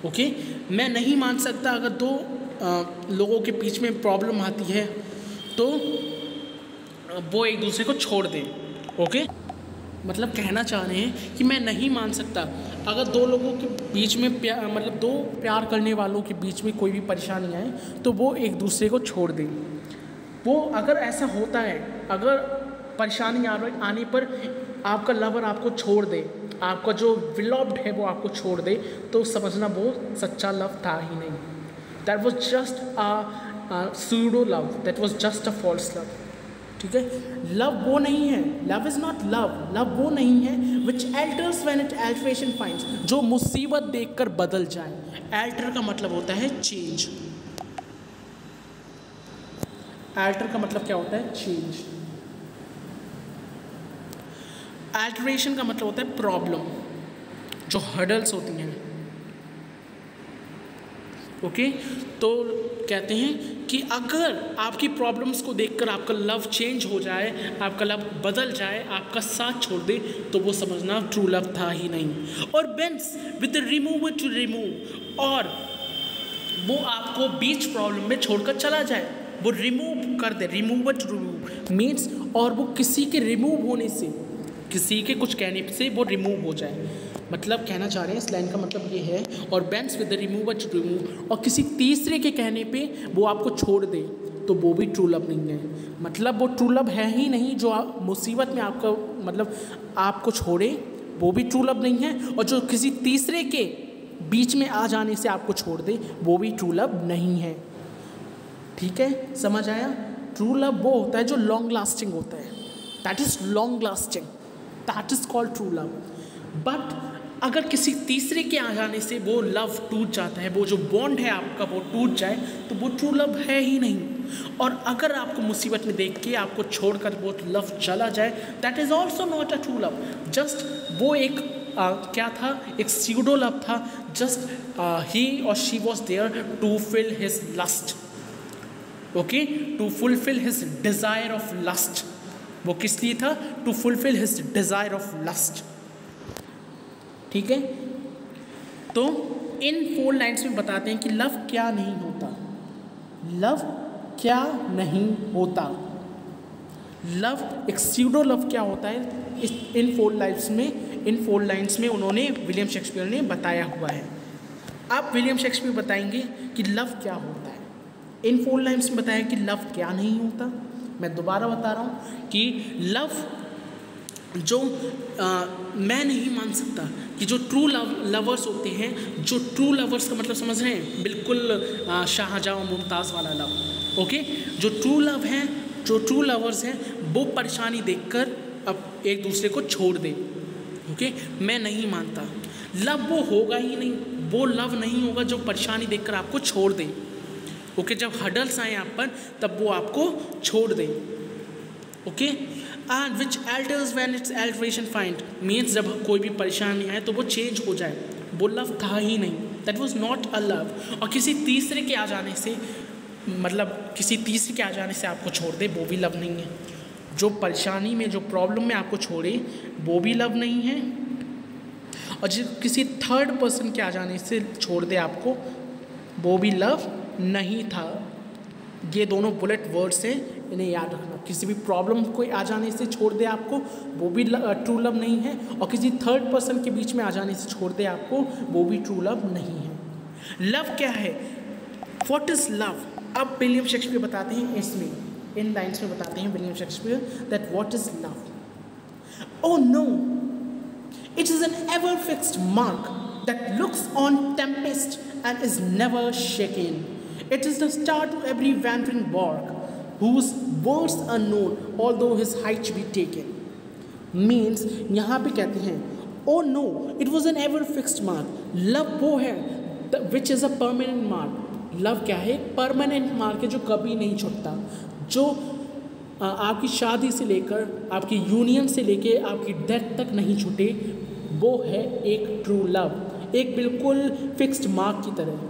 ओके, मैं नहीं मान सकता अगर दो लोगों के बीच में प्रॉब्लम आती है तो वो एक दूसरे को छोड़ दें। ओके, मतलब कहना चाह रहे हैं कि मैं नहीं मान सकता अगर दो लोगों के बीच में मतलब दो प्यार करने वालों के बीच में कोई भी परेशानी आए तो वो एक दूसरे को छोड़ दें। वो अगर ऐसा होता है, अगर परेशानी आने पर आपका लवर आपको छोड़ दे, आपका जो बिलव्ड है वो आपको छोड़ दे, तो समझना वो सच्चा लव था ही नहीं। That was just a pseudo love, that was just a false love. ठीक है, लव वो नहीं है, love is not love, love वो नहीं है which alters when it alteration finds, जो मुसीबत देखकर बदल जाए। एल्टर का मतलब होता है चेंज, एल्टर का मतलब क्या होता है? चेंज। एल्टरेशन का मतलब होता है प्रॉब्लम, जो हर्डल्स होती हैं। ओके, तो कहते हैं कि अगर आपकी प्रॉब्लम्स को देखकर आपका लव चेंज हो जाए, आपका लव बदल जाए, आपका साथ छोड़ दे, तो वो समझना ट्रू लव था ही नहीं। और bends with the remover to remove, और वो आपको बीच प्रॉब्लम में छोड़कर चला जाए, वो रिमूव कर दे, रिमूवर टू रिमूव मीन्स, और वो किसी के रिमूव होने से, किसी के कुछ कहने से वो रिमूव हो जाए। मतलब कहना चाह रहे हैं इस लाइन का मतलब ये है, और bends with the remover to remove, और किसी तीसरे के कहने पे वो आपको छोड़ दे, तो वो भी ट्रू लव नहीं है। मतलब वो ट्रू लव है ही नहीं, जो मुसीबत में आपका मतलब आपको छोड़े, वो भी ट्रू लव नहीं है, और जो किसी तीसरे के बीच में आ जाने से आपको छोड़ दे, वो भी ट्रू लव नहीं है। ठीक है, समझ आया? ट्रू लव वो होता है जो लॉन्ग लास्टिंग होता है, that is long lasting, that is called true love. But अगर किसी तीसरे के आ जाने से वो लव टूट जाता है, वो जो बॉन्ड है आपका वो टूट जाए, तो वो ट्रू लव है ही नहीं। और अगर आपको मुसीबत में देख के आपको छोड़कर वो लव चला जाए, that is also not a true love. Just वो एक क्या था, एक स्यूडो लव था, जस्ट ही और she was there to fill his lust, okay, to fulfil his desire of lust. वो किस लिए था? To fulfil his desire of lust. ठीक है, तो इन 4 लाइन्स में बताते हैं कि लव क्या नहीं होता, लव क्या नहीं होता, लव एक स्यूडो लव क्या होता है। इन 4 लाइन्स में उन्होंने, विलियम शेक्सपियर ने बताया हुआ है। अब विलियम शेक्सपियर बताएंगे कि लव क्या होता है। इन 4 लाइन्स में बताया कि लव क्या नहीं होता। मैं दोबारा बता रहा हूँ कि लव जो मैं नहीं मान सकता कि जो ट्रू लवर्स होते हैं, जो ट्रू लवर्स का मतलब समझ रहे हैं, बिल्कुल शाहजहाँ और मुमताज़ वाला लव। ओके, जो ट्रू लव हैं, जो ट्रू लवर्स हैं, वो परेशानी देखकर अब एक दूसरे को छोड़ दें। ओके, मैं नहीं मानता, लव वो होगा ही नहीं, वो लव नहीं होगा जो परेशानी देखकर आपको छोड़ दे। ओके, जब हडल्स आए आप पर तब वो आपको छोड़ दे। Okay, and which alters when its alteration find means, जब कोई भी परेशानी आए तो वो चेंज हो जाए, वो लव था ही नहीं, that was not a love. और किसी तीसरे के आ जाने से, मतलब किसी तीसरे के आ जाने से आपको छोड़ दे, वो भी लव नहीं है। जो परेशानी में, जो प्रॉब्लम में आपको छोड़े, वो भी लव नहीं है। और जो किसी थर्ड पर्सन के आ जाने से छोड़ दे आपको, वो भी लव नहीं था। ये दोनों बुलेट वर्ड्स हैं, इन्हें याद रखना। किसी भी प्रॉब्लम को आ जाने से छोड़ दे आपको, वो भी ट्रू लव नहीं है। और किसी थर्ड पर्सन के बीच में आ जाने से छोड़ दे आपको, वो भी ट्रू लव नहीं है। लव क्या है? What is love? अब विलियम शेक्सपियर बताते हैं, इसमें इन लाइन्स में बताते हैं William Shakespeare that what is love. Oh no, it is an ever fixed mark that looks on tempest and is never shaken. It is the star to every wandering bark, whose words are known, although his height be taken. Means यहाँ पे कहते हैं, oh no, it was an ever fixed mark. Love वो है, which is a permanent mark. Love क्या है? Permanent mark है, जो कभी नहीं छूटता, जो आपकी शादी से लेकर, आपकी यूनियन से लेकर आपकी डेथ तक नहीं छूटे, वो है एक ट्रू लव। एक बिल्कुल फिक्स्ड मार्क की तरह,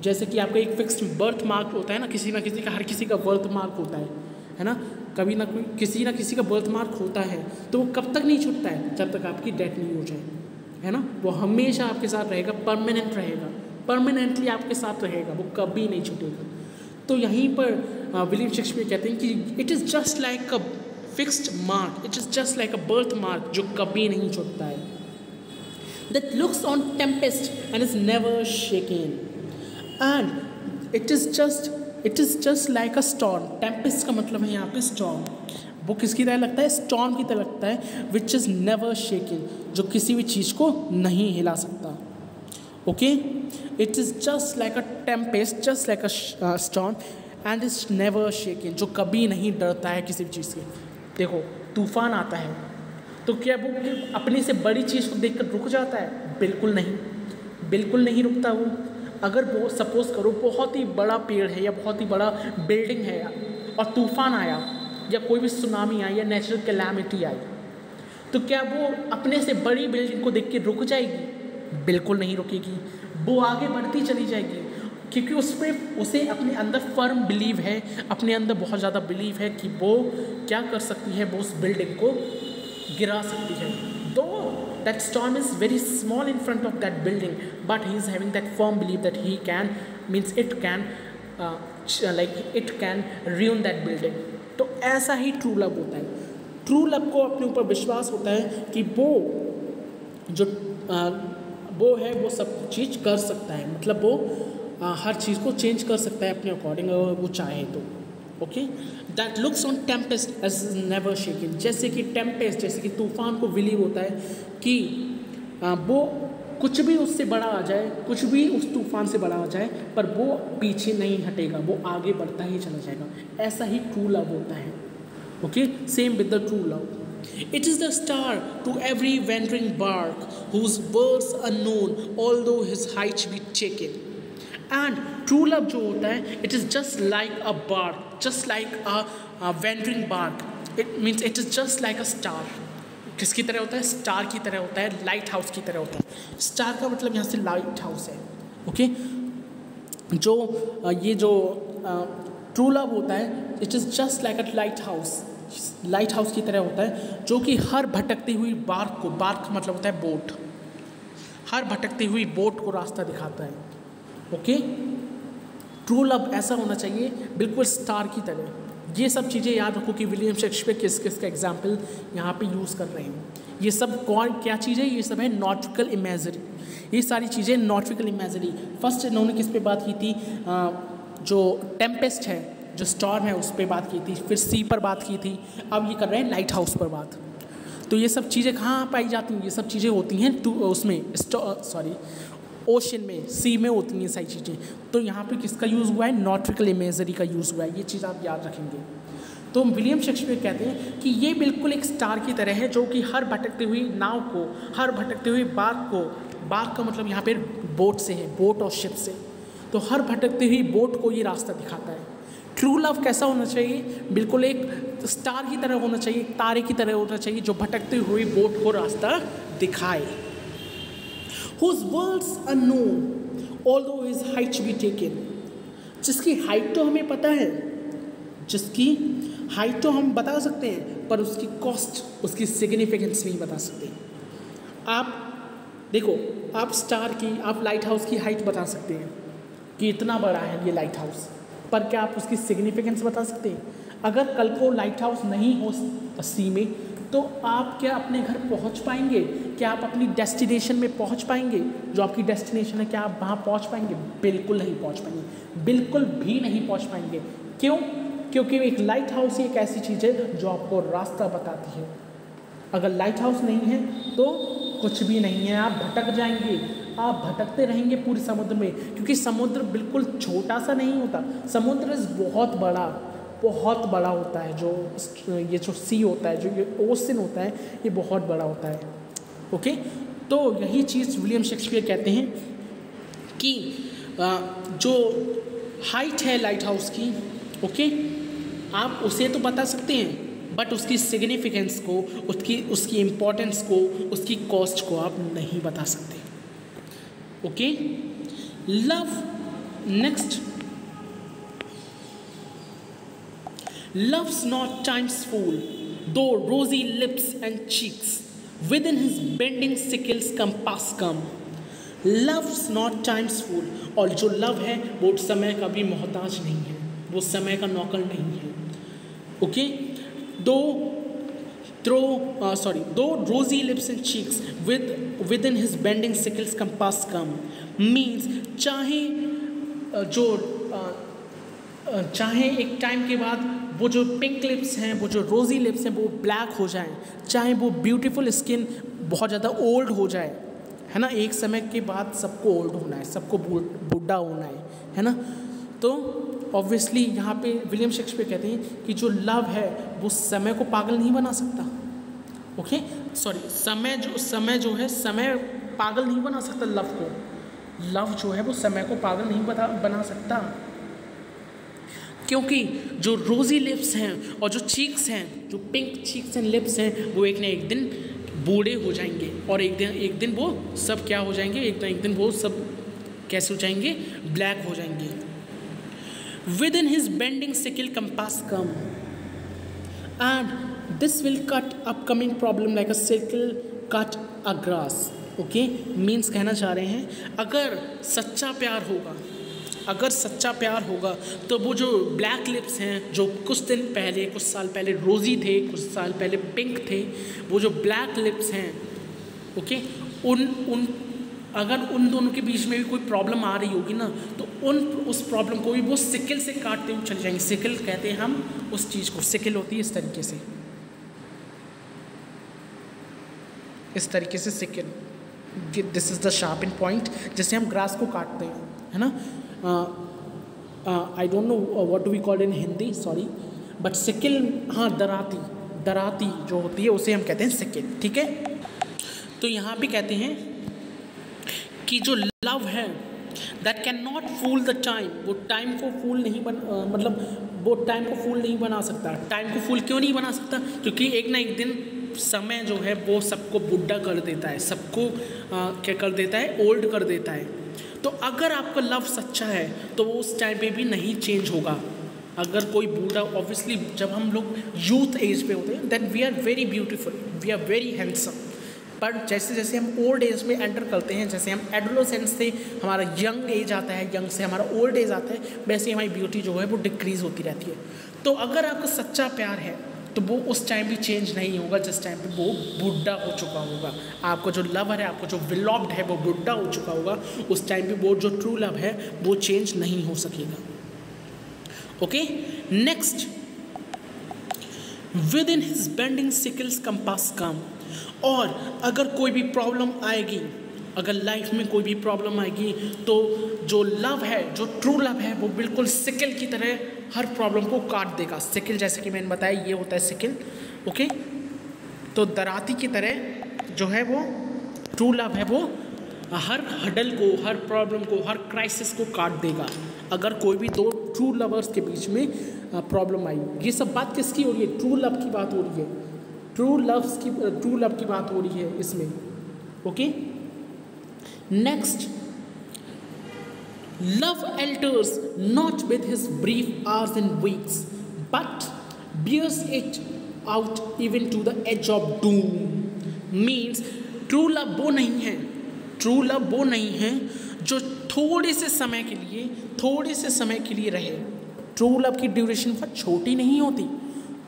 जैसे कि आपका एक फिक्स्ड बर्थ मार्क होता है ना किसी का, हर किसी का बर्थ मार्क होता है ना, कभी ना कोई किसी का बर्थ मार्क होता है, तो वो कब तक नहीं छूटता है? जब तक आपकी डेथ नहीं हो जाए, है ना। वो हमेशा आपके साथ रहेगा, परमानेंट रहेगा, परमानेंटली आपके साथ रहेगा, वो कभी नहीं छूटेगा। तो यहीं पर विलियम शेक्सपियर कहते हैं कि it is just like a fixed mark, it is just like a birth mark जो कभी नहीं छूटता है, that looks on Tempest and is never shaken, and it is just like a storm. Tempest का मतलब है यहाँ पे स्टॉर्म। वो किसकी तरह लगता है? स्टॉर्म की तरह लगता है, विच इज़ नेवर शेकिंग, जो किसी भी चीज़ को नहीं हिला सकता। Okay, it is just like a Tempest, just like a storm and is never shaking, जो कभी नहीं डरता है किसी भी चीज़ से। देखो तूफान आता है तो क्या वो अपने से बड़ी चीज़ को देखकर रुक जाता है? बिल्कुल नहीं, बिल्कुल नहीं रुकता वो। अगर वो सपोज करो बहुत ही बड़ा पेड़ है या बहुत ही बड़ा बिल्डिंग है और तूफान आया या कोई भी सुनामी आई या नेचुरल कैलामिटी आई, तो क्या वो अपने से बड़ी बिल्डिंग को देख के रुक जाएगी? बिल्कुल नहीं रुकेगी, वो आगे बढ़ती चली जाएगी, क्योंकि उसे अपने अंदर फर्म बिलीव है, अपने अंदर बहुत ज़्यादा बिलीव है कि वो क्या कर सकती है, वो उस बिल्डिंग को गिरा सकती है। दो that storm is very small in front of that building, but he is having that firm believe that he can means it can it can ruin that building. तो ऐसा ही ट्रू लव होता है। True love को अपने ऊपर विश्वास होता है कि वो जो वो है वो सब चीज़ कर सकता है, मतलब वो हर चीज़ को चेंज कर सकता है अपने अकॉर्डिंग अगर वो चाहे तो। Okay, that looks on tempest as never shaking, जैसे कि टेम्पेस्ट, जैसे कि तूफान को बिलीव होता है कि वो कुछ भी उससे बड़ा आ जाए, कुछ भी उस तूफान से बड़ा आ जाए, पर वो पीछे नहीं हटेगा, वो आगे बढ़ता ही चला जाएगा। ऐसा ही ट्रू लव होता है। Okay, same with the true love. It is the star to every wandering bark, whose words unknown, although his height be taken. And true love जो होता है, it is just like a bark, just like a wandering bark. It means it is just like a star. किसकी तरह होता है? Star की तरह होता है, लाइट हाउस की तरह होता है। स्टार का मतलब यहाँ से लाइट हाउस है। ओके, जो ये जो ट्रू लव होता है, it is just like a light house, light house की तरह होता है, जो कि हर भटकती हुई बार्क को, बार्क का मतलब होता है बोट, हर भटकती हुई बोट को रास्ता दिखाता है। ओके, ट्रू लव ऐसा होना चाहिए, बिल्कुल स्टार की तरह। ये सब चीज़ें याद रखो कि विलियम शेक्सपियर किस किस का एग्जाम्पल यहाँ पे यूज़ कर रहे हैं। ये सब कौन क्या चीज़ है? ये सब है नॉटिकल इमेजरी। ये सारी चीज़ें नॉटिकल इमेजरी। फर्स्ट इन्होंने किस पे बात की थी? जो टेम्पेस्ट है, जो स्टॉर्म है, उस पर बात की थी, फिर सी पर बात की थी, अब ये कर रहे हैं लाइट हाउस पर बात। तो ये सब चीज़ें कहाँ पाई जाती हैं? ये सब चीज़ें होती हैं उसमें ओशन में, सी में होती हैं सारी चीज़ें। तो यहाँ पे किसका यूज़ हुआ है? नॉटिकल इमेजरी का यूज़ हुआ है। ये चीज़ आप याद रखेंगे। तो विलियम शेक्सपियर कहते हैं कि ये बिल्कुल एक स्टार की तरह है, जो कि हर भटकती हुई नाव को, हर भटकती हुई बाग को, बाग का मतलब यहाँ पे बोट से है, बोट और शिप से, तो हर भटकती हुई बोट को ये रास्ता दिखाता है। ट्रू लव कैसा होना चाहिए? बिल्कुल एक स्टार की तरह होना चाहिए, तारे की तरह होना चाहिए, जो भटकती हुई बोट को रास्ता दिखाए। Whose words unknown, although his height be taken, जिसकी हाइट तो हमें पता है, जिसकी हाइट तो हम बता सकते हैं, पर उसकी कॉस्ट, उसकी सिग्निफिकेंस नहीं बता सकते। आप देखो, आप स्टार की, आप लाइट हाउस की हाइट बता सकते हैं कि इतना बड़ा है ये लाइट हाउस, पर क्या आप उसकी सिग्निफिकेंस बता सकते हैं? अगर कल को लाइट हाउस नहीं हो सी में, तो आप क्या अपने घर पहुंच पाएंगे? क्या आप अपनी डेस्टिनेशन में पहुंच पाएंगे? जो आपकी डेस्टिनेशन है, क्या आप वहाँ पहुंच पाएंगे? बिल्कुल नहीं पहुंच पाएंगे, बिल्कुल भी नहीं पहुंच पाएंगे। क्यों? क्योंकि एक लाइट हाउस ही एक ऐसी चीज़ है जो आपको रास्ता बताती है। अगर लाइट हाउस नहीं है तो कुछ भी नहीं है, आप भटक जाएंगे, आप भटकते रहेंगे पूरे समुद्र में, क्योंकि समुद्र बिल्कुल छोटा सा नहीं होता, समुद्र बहुत बड़ा, बहुत बड़ा होता है। जो ये जो सी होता है, जो ये ओशन होता है, ये बहुत बड़ा होता है। ओके, तो यही चीज़ विलियम शेक्सपियर कहते हैं कि जो हाइट है लाइट हाउस की, ओके, आप उसे तो बता सकते हैं, बट उसकी सिग्निफिकेंस को, उसकी इम्पोर्टेंस को, उसकी कॉस्ट को आप नहीं बता सकते। Okay, love next, loves not time's fool, though rosy lips and cheeks within his bending sickle's compass come. Loves not time's fool, और जो लव है वो समय का भी मोहताज नहीं है, वो समय का नौकर नहीं है। ओके, दो though rosy lips and cheeks within his bending sickle's compass come, means चाहे एक टाइम के बाद वो जो पिंक लिप्स हैं, वो जो रोज़ी लिप्स हैं, वो ब्लैक हो जाएं, चाहे वो ब्यूटीफुल स्किन बहुत ज़्यादा ओल्ड हो जाए, है ना, एक समय के बाद सबको ओल्ड होना है, सबको बूढ़ा होना है ना। तो ऑब्वियसली यहाँ पे विलियम शेक्सपियर कहते हैं कि जो लव है वो समय को पागल नहीं बना सकता। ओके, सॉरी, समय जो है समय पागल नहीं बना सकता लव को। लव जो है वो समय को पागल नहीं बना सकता, क्योंकि जो रोज़ी लिप्स हैं और जो चीक्स हैं, जो पिंक चीक्स एंड लिप्स हैं, वो एक न एक दिन बूढ़े हो जाएंगे और एक दिन वो सब क्या हो जाएंगे, एक दिन वो सब कैसे हो जाएंगे, ब्लैक हो जाएंगे। With in his bending sickle compass come and this will cut upcoming problem like a sickle cut a grass. Okay, means कहना चाह रहे हैं अगर सच्चा प्यार होगा तो वो जो ब्लैक लिप्स हैं, जो कुछ साल पहले रोज़ी थे, कुछ साल पहले पिंक थे, वो जो ब्लैक लिप्स हैं, ओके, अगर उन दोनों के बीच में भी कोई प्रॉब्लम आ रही होगी ना, तो उस प्रॉब्लम को भी वो सिकल से काटते हुए चले जाएंगे। सिकल कहते हैं हम उस चीज़ को, सिकल होती है इस तरीके से sickle, this is the sharping point जिससे हम ग्रास को काटते हैं, है ना। I don't know what do we call in Hindi, sorry, but sickle, हाँ, दराती जो होती है उसे हम कहते हैं सिकल, ठीक है। तो यहाँ भी कहते हैं कि जो लव है that can not fool the time, वो टाइम को फूल नहीं बना सकता। टाइम को फूल क्यों नहीं बना सकता? क्योंकि एक ना एक दिन समय जो है वो सबको बुढ़ा कर देता है, सबको क्या कर देता है, ओल्ड कर देता है। तो अगर आपका लव सच्चा है तो वो उस टाइम पे भी नहीं चेंज होगा। अगर कोई बूढ़ा, ऑब्वियसली जब हम लोग यूथ एज पे होते हैं then we are very beautiful, we are very handsome, पर जैसे जैसे हम ओल्ड एज में एंटर करते हैं, जैसे हम एडोलेसेंस से हमारा यंग एज आता है, यंग से हमारा ओल्ड एज आता है, वैसे हमारी ब्यूटी जो है वो डिक्रीज़ होती रहती है। तो अगर आपका सच्चा प्यार है तो वो उस टाइम भी चेंज नहीं होगा जिस टाइम पे वो बुढ़ा हो चुका होगा। आपको जो लवर है, आपको जो विलॉव्ड है वो बुढ़ा हो चुका होगा, उस टाइम पे वो जो ट्रू लव है वो चेंज नहीं हो सकेगा। Okay, next, within his bending sickle's compass come, और अगर कोई भी प्रॉब्लम आएगी, अगर लाइफ में कोई भी प्रॉब्लम आएगी तो जो लव है, जो ट्रू लव है, वो बिल्कुल सिकल की तरह हर प्रॉब्लम को काट देगा। सिकल, जैसे कि मैंने बताया, ये होता है सिकल, ओके। तो दराती की तरह जो है वो ट्रू लव है, वो हर हडल को, हर प्रॉब्लम को, हर क्राइसिस को काट देगा। अगर कोई भी दो ट्रू लवर्स के बीच में प्रॉब्लम आई, ये सब बात किसकी हो रही है? ट्रू लव की बात हो रही है, ट्रू लव की बात हो रही है इसमें, okay. Next, love alters not with his brief hours and weeks, but bears it out even to the edge of doom. Means true love वो नहीं है जो थोड़े से समय के लिए रहे। ट्रू लव की ड्यूरेशन बहुत छोटी नहीं होती।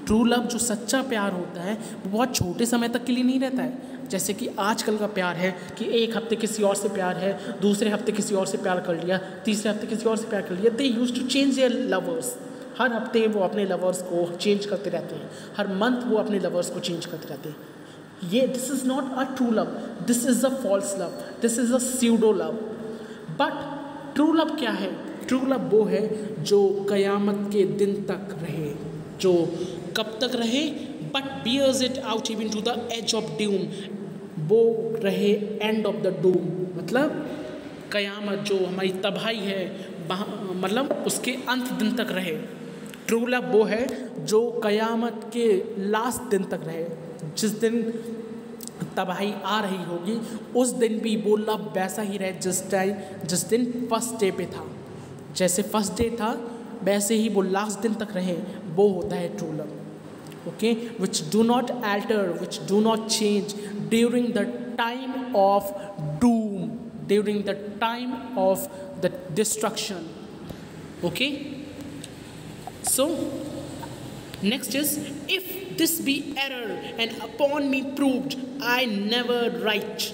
ट्रू लव, जो सच्चा प्यार होता है, वो बहुत छोटे समय तक के लिए नहीं रहता है। जैसे कि आजकल का प्यार है कि एक हफ्ते किसी और से प्यार है, दूसरे हफ्ते किसी और से प्यार कर लिया, तीसरे हफ्ते किसी और से प्यार कर लिया। They use to change their lovers. हर हफ्ते वो अपने लवर्स को चेंज करते रहते हैं, हर मंथ वो अपने लवर्स को चेंज करते रहते हैं। ये this is not a true love, this is a false love, this is a pseudo love. But true love क्या है? ट्रू लव वो है जो कयामत के दिन तक रहे। जो कब तक रहे? But bears it out even to the as of doom, वो रहे एंड ऑफ द डूम, मतलब कयामत जो हमारी तबाही है, मतलब उसके अंत दिन तक रहे। ट्रू लव वो है जो कयामत के लास्ट दिन तक रहे। जिस दिन तबाही आ रही होगी उस दिन भी वो लव वैसा ही रहे जिस दिन फर्स्ट डे पे था। जैसे फर्स्ट डे था वैसे ही वो लास्ट दिन तक रहे, वो होता है true love. Okay, which do not alter, which do not change during the time of doom, during the time of the destruction. Okay, so next is, if this be error, and upon me proved I never right,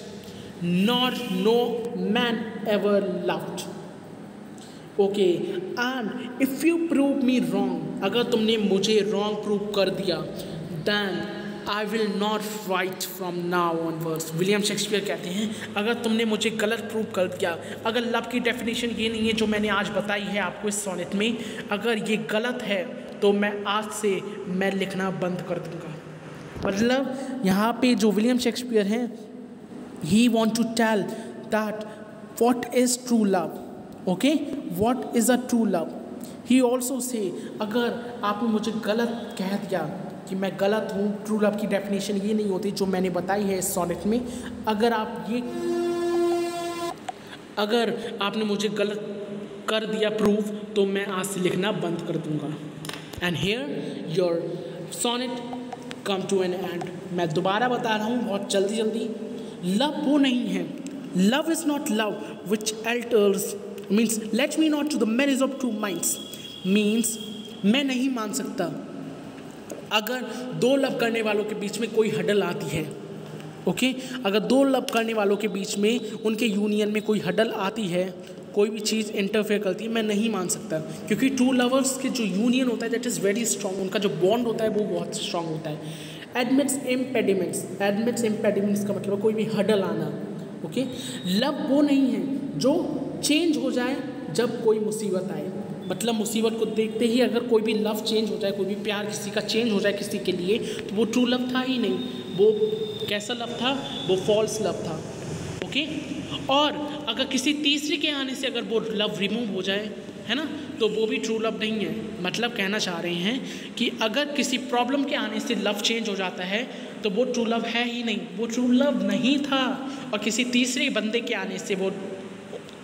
nor no man ever loved. Okay, and if you prove me wrong, अगर तुमने मुझे wrong prove कर दिया, then I will not write from now onwards. William Shakespeare कहते हैं अगर तुमने मुझे गलत प्रूव कर दिया, अगर लव की डेफिनेशन ये नहीं है जो मैंने आज बताई है आपको इस सोनेट में, अगर ये गलत है तो मैं आज से मैं लिखना बंद कर दूंगा। मतलब यहाँ पे जो विलियम शेक्सपियर हैं, he want to tell that what is true love, okay, what is a true love. He also say अगर आपने मुझे गलत कह दिया कि मैं गलत हूँ, ट्रू लव की डेफिनेशन ये नहीं होती जो मैंने बताई है इस सोनेट में, अगर आपने मुझे गलत कर दिया प्रूफ तो मैं आज से लिखना बंद कर दूंगा। And here your sonnet come to an end. मैं दोबारा बता रहा हूँ बहुत जल्दी, लव वो नहीं है, love is not love which alters means let me not to the marriage of two minds, means मैं नहीं मान सकता अगर दो लव करने वालों के बीच में कोई हडल आती है, ओके, अगर दो लव करने वालों के बीच में उनके यूनियन में कोई हडल आती है, कोई भी चीज़ इंटरफेयर करती है, मैं नहीं मान सकता, क्योंकि टू लवर्स के जो यूनियन होता है दैट इज़ वेरी स्ट्रॉन्ग, उनका जो बॉन्ड होता है वो बहुत स्ट्रॉन्ग होता है। एडमिट्स इम्पेडिमेंट्स का मतलब कोई भी हडल आना, ओके। लव वो नहीं है जो चेंज हो जाए जब कोई मुसीबत आए, मतलब मुसीबत को देखते ही अगर कोई भी लव चेंज हो जाए, कोई भी प्यार किसी का चेंज हो जाए किसी के लिए, तो वो ट्रू लव था ही नहीं, वो कैसा लव था, वो फॉल्स लव था, ओके। और अगर किसी तीसरे के आने से अगर वो लव रिमूव हो जाए, है ना, तो वो भी ट्रू लव नहीं है। मतलब कहना चाह रहे हैं कि अगर किसी प्रॉब्लम के आने से लव चेंज हो जाता है तो वो ट्रू लव है ही नहीं, वो ट्रू लव नहीं था। और किसी तीसरे बंदे के आने से वो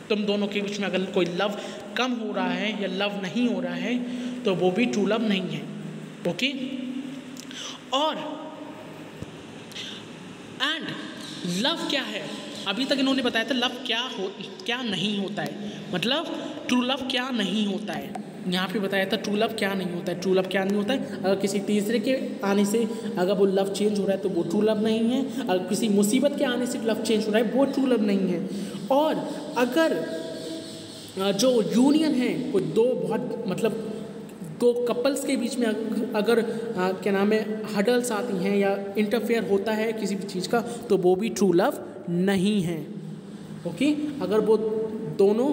तुम दोनों के बीच में अगर कोई लव कम हो रहा है या लव नहीं हो रहा है तो वो भी ट्रू लव नहीं है, ओके। और एंड लव क्या है, अभी तक इन्होंने बताया था लव क्या नहीं होता है, मतलब ट्रू लव क्या नहीं होता है। यहाँ पे बताया था ट्रू लव क्या नहीं होता है। ट्रू लव क्या नहीं होता है, अगर किसी तीसरे के आने से अगर वो लव चेंज हो रहा है तो वो ट्रू लव नहीं है। अगर किसी मुसीबत के आने से लव चेंज हो रहा है वो ट्रू लव नहीं है। और अगर जो यूनियन है कोई दो बहुत मतलब दो कपल्स के बीच में अगर क्या नाम है हडल्स आती हैं या इंटरफेयर होता है किसी भी चीज़ का तो वो भी ट्रू लव नहीं है, ओके। अगर वो दोनों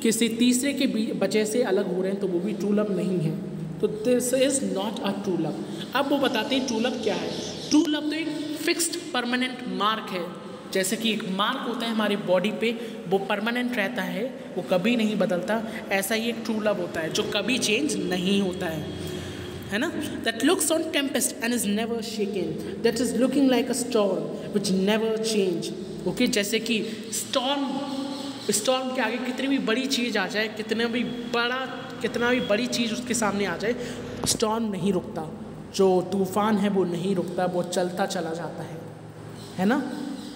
किसी तीसरे के वजह से अलग हो रहे हैं तो वो भी ट्रू लव नहीं है। तो this is not a true love. अब वो बताते हैं ट्रू लव क्या है। ट्रू लव तो एक फिक्स्ड परमानेंट मार्क है, जैसे कि एक मार्क होता है हमारी बॉडी पे, वो परमानेंट रहता है, वो कभी नहीं बदलता। ऐसा ही एक ट्रू लव होता है जो कभी चेंज नहीं होता है ना। That looks on Tempest and is never shaken, that is looking like a storm which never change, okay. जैसे कि स्टॉर्म के आगे कितनी भी बड़ी चीज़ आ जाए, कितना भी बड़ी चीज़ उसके सामने आ जाए, स्टॉर्म नहीं रुकता। जो तूफ़ान है वो नहीं रुकता, वो चलता चला जाता है ना।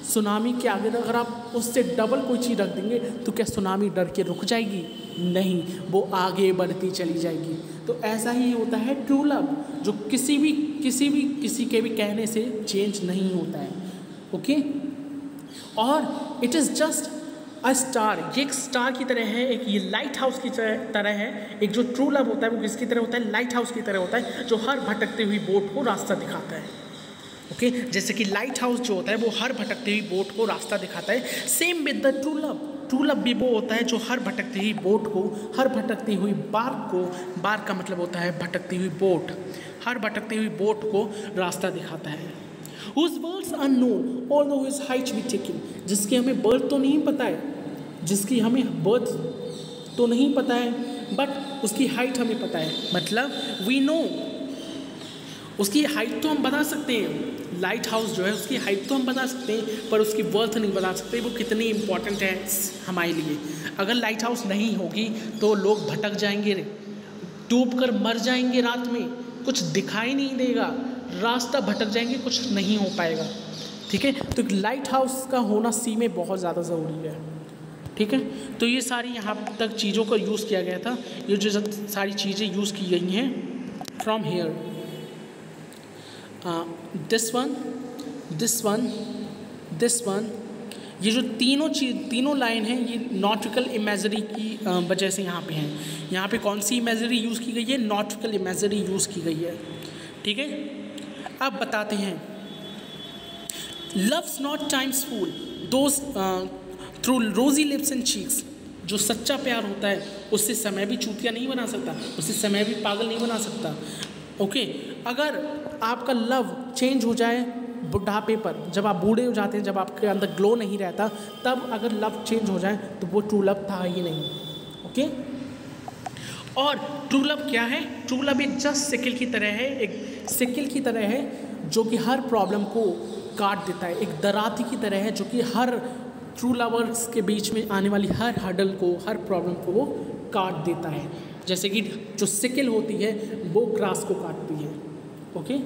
सुनामी के आगे अगर आप उससे डबल कोई चीज़ रख देंगे तो क्या सुनामी डर के रुक जाएगी? नहीं, वो आगे बढ़ती चली जाएगी। तो ऐसा ही होता है ट्रू लव, जो किसी के भी कहने से चेंज नहीं होता है, ओके। और it is just a star, ये एक स्टार की तरह है, एक ये लाइट हाउस की तरह है। एक जो ट्रू लव होता है वो किसकी तरह होता है? लाइट हाउस की तरह होता है, जो हर भटकते हुई बोट को रास्ता दिखाता है, ओके। जैसे कि लाइट हाउस जो होता है वो हर भटकती हुई बोट को रास्ता दिखाता है। Same with the true love, true love भी वो होता है जो हर भटकती हुई बोट को, हर भटकती हुई बार्क को, बार्क का मतलब होता है भटकती हुई बोट, हर भटकती हुई बोट को रास्ता दिखाता है। Whose births unknown, although his height be taken, जिसकी हमें बर्थ तो नहीं पता है, जिसकी हमें बर्थ तो नहीं पता है, बट उसकी हाइट हमें पता है। मतलब वी नो, उसकी हाइट तो हम बता सकते हैं, लाइट हाउस जो है उसकी हाइट तो हम बता सकते हैं, पर उसकी बर्थ नहीं बता सकते वो कितनी इम्पॉर्टेंट है हमारे लिए। अगर लाइट हाउस नहीं होगी तो लोग भटक जाएंगे, डूब कर मर जाएंगे, रात में कुछ दिखाई नहीं देगा, रास्ता भटक जाएंगे, कुछ नहीं हो पाएगा, ठीक है। तो लाइट हाउस का होना सी में बहुत ज़्यादा ज़रूरी है, ठीक है। तो ये सारी यहाँ तक चीज़ों का यूज़ किया गया था, ये जो सारी चीज़ें यूज़ की गई हैं from here. This one, this one, this one, ये जो तीनों लाइन हैं ये नॉटिकल इमेजरी की वजह से यहाँ पे हैं। यहाँ पे कौन सी इमेजरी यूज़ की गई है? नॉटिकल इमेजरी यूज़ की गई है। ठीक है, अब बताते हैं। Love's not time's fool those through rosy lips and cheeks. जो सच्चा प्यार होता है उससे समय भी चूतिया नहीं बना सकता, उससे समय भी पागल नहीं बना सकता। ओके, अगर आपका लव चेंज हो जाए बुढ़ापे पर, जब आप बूढ़े हो जाते हैं, जब आपके अंदर ग्लो नहीं रहता, तब अगर लव चेंज हो जाए तो वो ट्रू लव था ही नहीं। ओके, और ट्रू लव क्या है? ट्रू लव एक जस्ट सिकल की तरह है, एक सिकल की तरह है जो कि हर प्रॉब्लम को काट देता है, एक दराती की तरह है जो कि हर ट्रू लवर्स के बीच में आने वाली हर हर्डल को, हर प्रॉब्लम को वो काट देता है। जैसे कि जो सिकल होती है वो ग्रास को काटती है। ओके,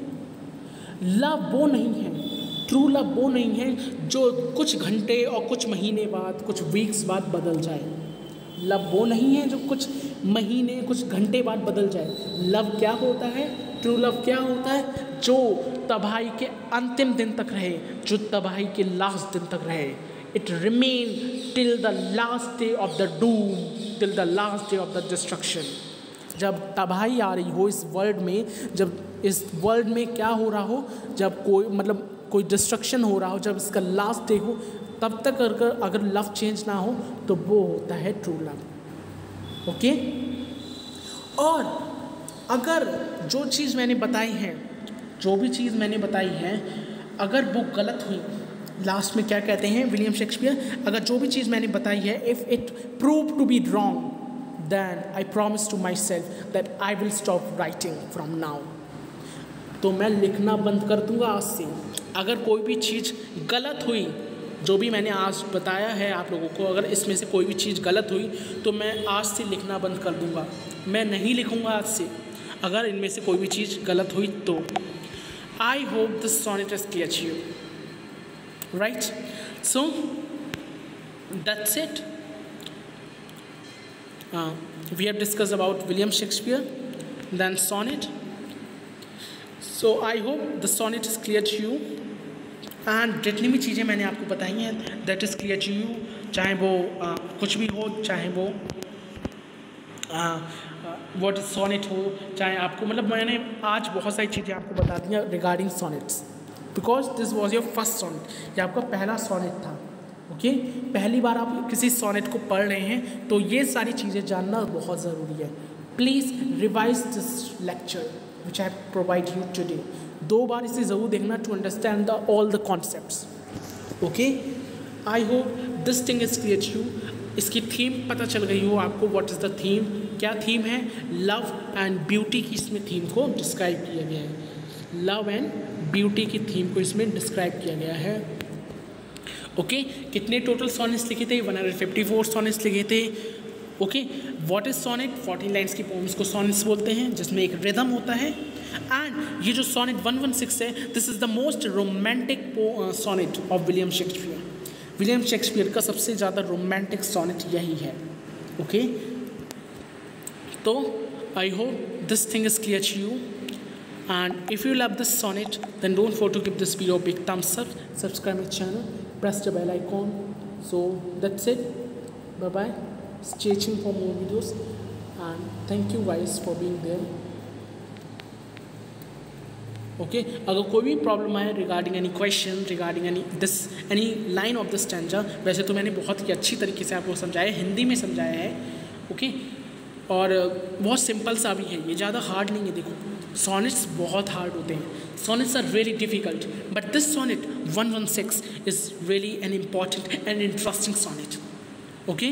लव वो नहीं है, ट्रू लव वो नहीं है जो कुछ घंटे और कुछ महीने बाद, कुछ वीक्स बाद बदल जाए। लव वो नहीं है जो कुछ महीने, कुछ घंटे बाद बदल जाए। लव क्या होता है? ट्रू लव क्या होता है? जो तबाही के अंतिम दिन तक रहे, जो तबाही के लास्ट दिन तक रहे। It remain till the last day of the doom, till the last day of the destruction. जब तबाही आ रही हो इस वर्ल्ड में, जब इस वर्ल्ड में क्या हो रहा हो, जब कोई डिस्ट्रक्शन हो रहा हो, जब इसका लास्ट डे हो, तब तक अगर लव चेंज ना हो तो वो होता है ट्रू लव। ओके, और अगर जो चीज़ मैंने बताई है, जो भी चीज़ मैंने बताई है, अगर वो गलत हुई, लास्ट में क्या कहते हैं विलियम शेक्सपियर? अगर जो भी चीज़ मैंने बताई है, if it prove to be wrong, then I promise to myself that I will stop writing from now। तो मैं लिखना बंद कर दूंगा आज से। अगर कोई भी चीज़ गलत हुई, जो भी मैंने आज बताया है आप लोगों को, अगर इसमें से कोई भी चीज़ गलत हुई तो मैं आज से लिखना बंद कर दूंगा, मैं नहीं लिखूंगा आज से, अगर इनमें से कोई भी चीज़ गलत हुई तो। I hope this sonnet is clear to you, right? So that's it. We have discussed about William Shakespeare, then sonnet. So I hope the sonnet is clear to you, and जितनी भी चीज़ें मैंने आपको बताई हैं that is clear to you, चाहे वो कुछ भी हो, चाहे वो what is sonnet हो, चाहे आपको मैंने आज बहुत सारी चीज़ें आपको बता दी हैं regarding sonnets, because this was your first sonnet, ये आपका पहला sonnet था। ओके, पहली बार आप किसी सोनेट को पढ़ रहे हैं तो ये सारी चीज़ें जानना बहुत ज़रूरी है। Please revise this lecture which I provide you today. 2 बार इसे ज़रूर देखना to understand the all the concepts. Okay, I hope this thing is clear to you. इसकी थीम पता चल गई हो आपको, व्हाट इज़ द थीम, क्या थीम है? लव एंड ब्यूटी की इसमें थीम को डिस्क्राइब किया गया है। लव एंड ब्यूटी की थीम को इसमें डिस्क्राइब किया गया है। ओके, कितने टोटल सोनेट्स लिखे थे? 154 सोनेट्स लिखे थे। Okay, what is sonnet? 14 lines की पोम्स को सोनेट्स बोलते हैं, जिसमें एक रिदम होता है। एंड ये जो सोनेट 116 है, this is the most romantic sonnet of William Shakespeare. William Shakespeare का सबसे ज़्यादा रोमांटिक सोनेट यही है। ओके, तो I hope this thing is clear to you, and if you love this sonnet then don't forget to give this video a big thumbs up, subscribe my channel, press the bell icon. So that's it, bye bye, stay tuned for more videos and thank you guys for being there। Okay, अगर कोई भी problem आए regarding any question, regarding any line of this stanza, वैसे तो मैंने बहुत ही अच्छी तरीके से आपको समझाया, हिंदी में समझाया है। ओके, और बहुत सिंपल सा भी है, ये ज़्यादा हार्ड नहीं है। देखो, सॉनेट्स बहुत हार्ड होते हैं, sonnets are really difficult, but this sonnet 116 is really an important and interesting sonnet. Okay,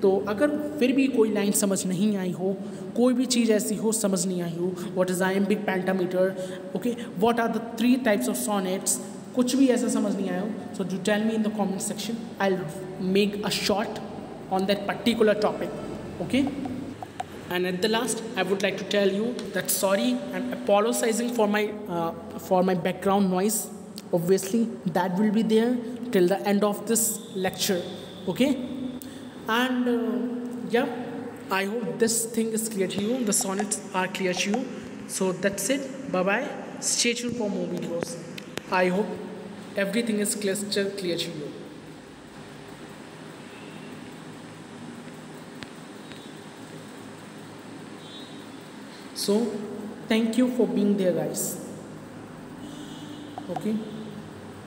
तो अगर फिर भी कोई लाइन समझ नहीं आई हो, कोई भी चीज़ ऐसी हो समझ नहीं आई हो, what is iambic pentameter, okay, what are the 3 types of sonnets, कुछ भी ऐसा समझ नहीं आया हो, so do tell me in the comment section, I will make a short on that particular topic. Okay, and at the last I would like to tell you that sorry, I'm apologizing for my background noise. Obviously that will be there till the end of this lecture. Okay, and yeah, I hope this thing is clear to you, the sonnets are clear to you. So that's it, bye bye. Stay tuned for more videos. I hope everything is crystal clear to you. So thank you for being there, guys. Okay,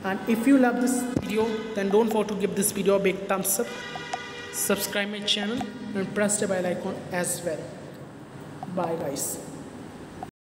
and if you love this video, then don't forget to give this video a big thumbs up, subscribe my channel and press the bell icon as well. Bye guys.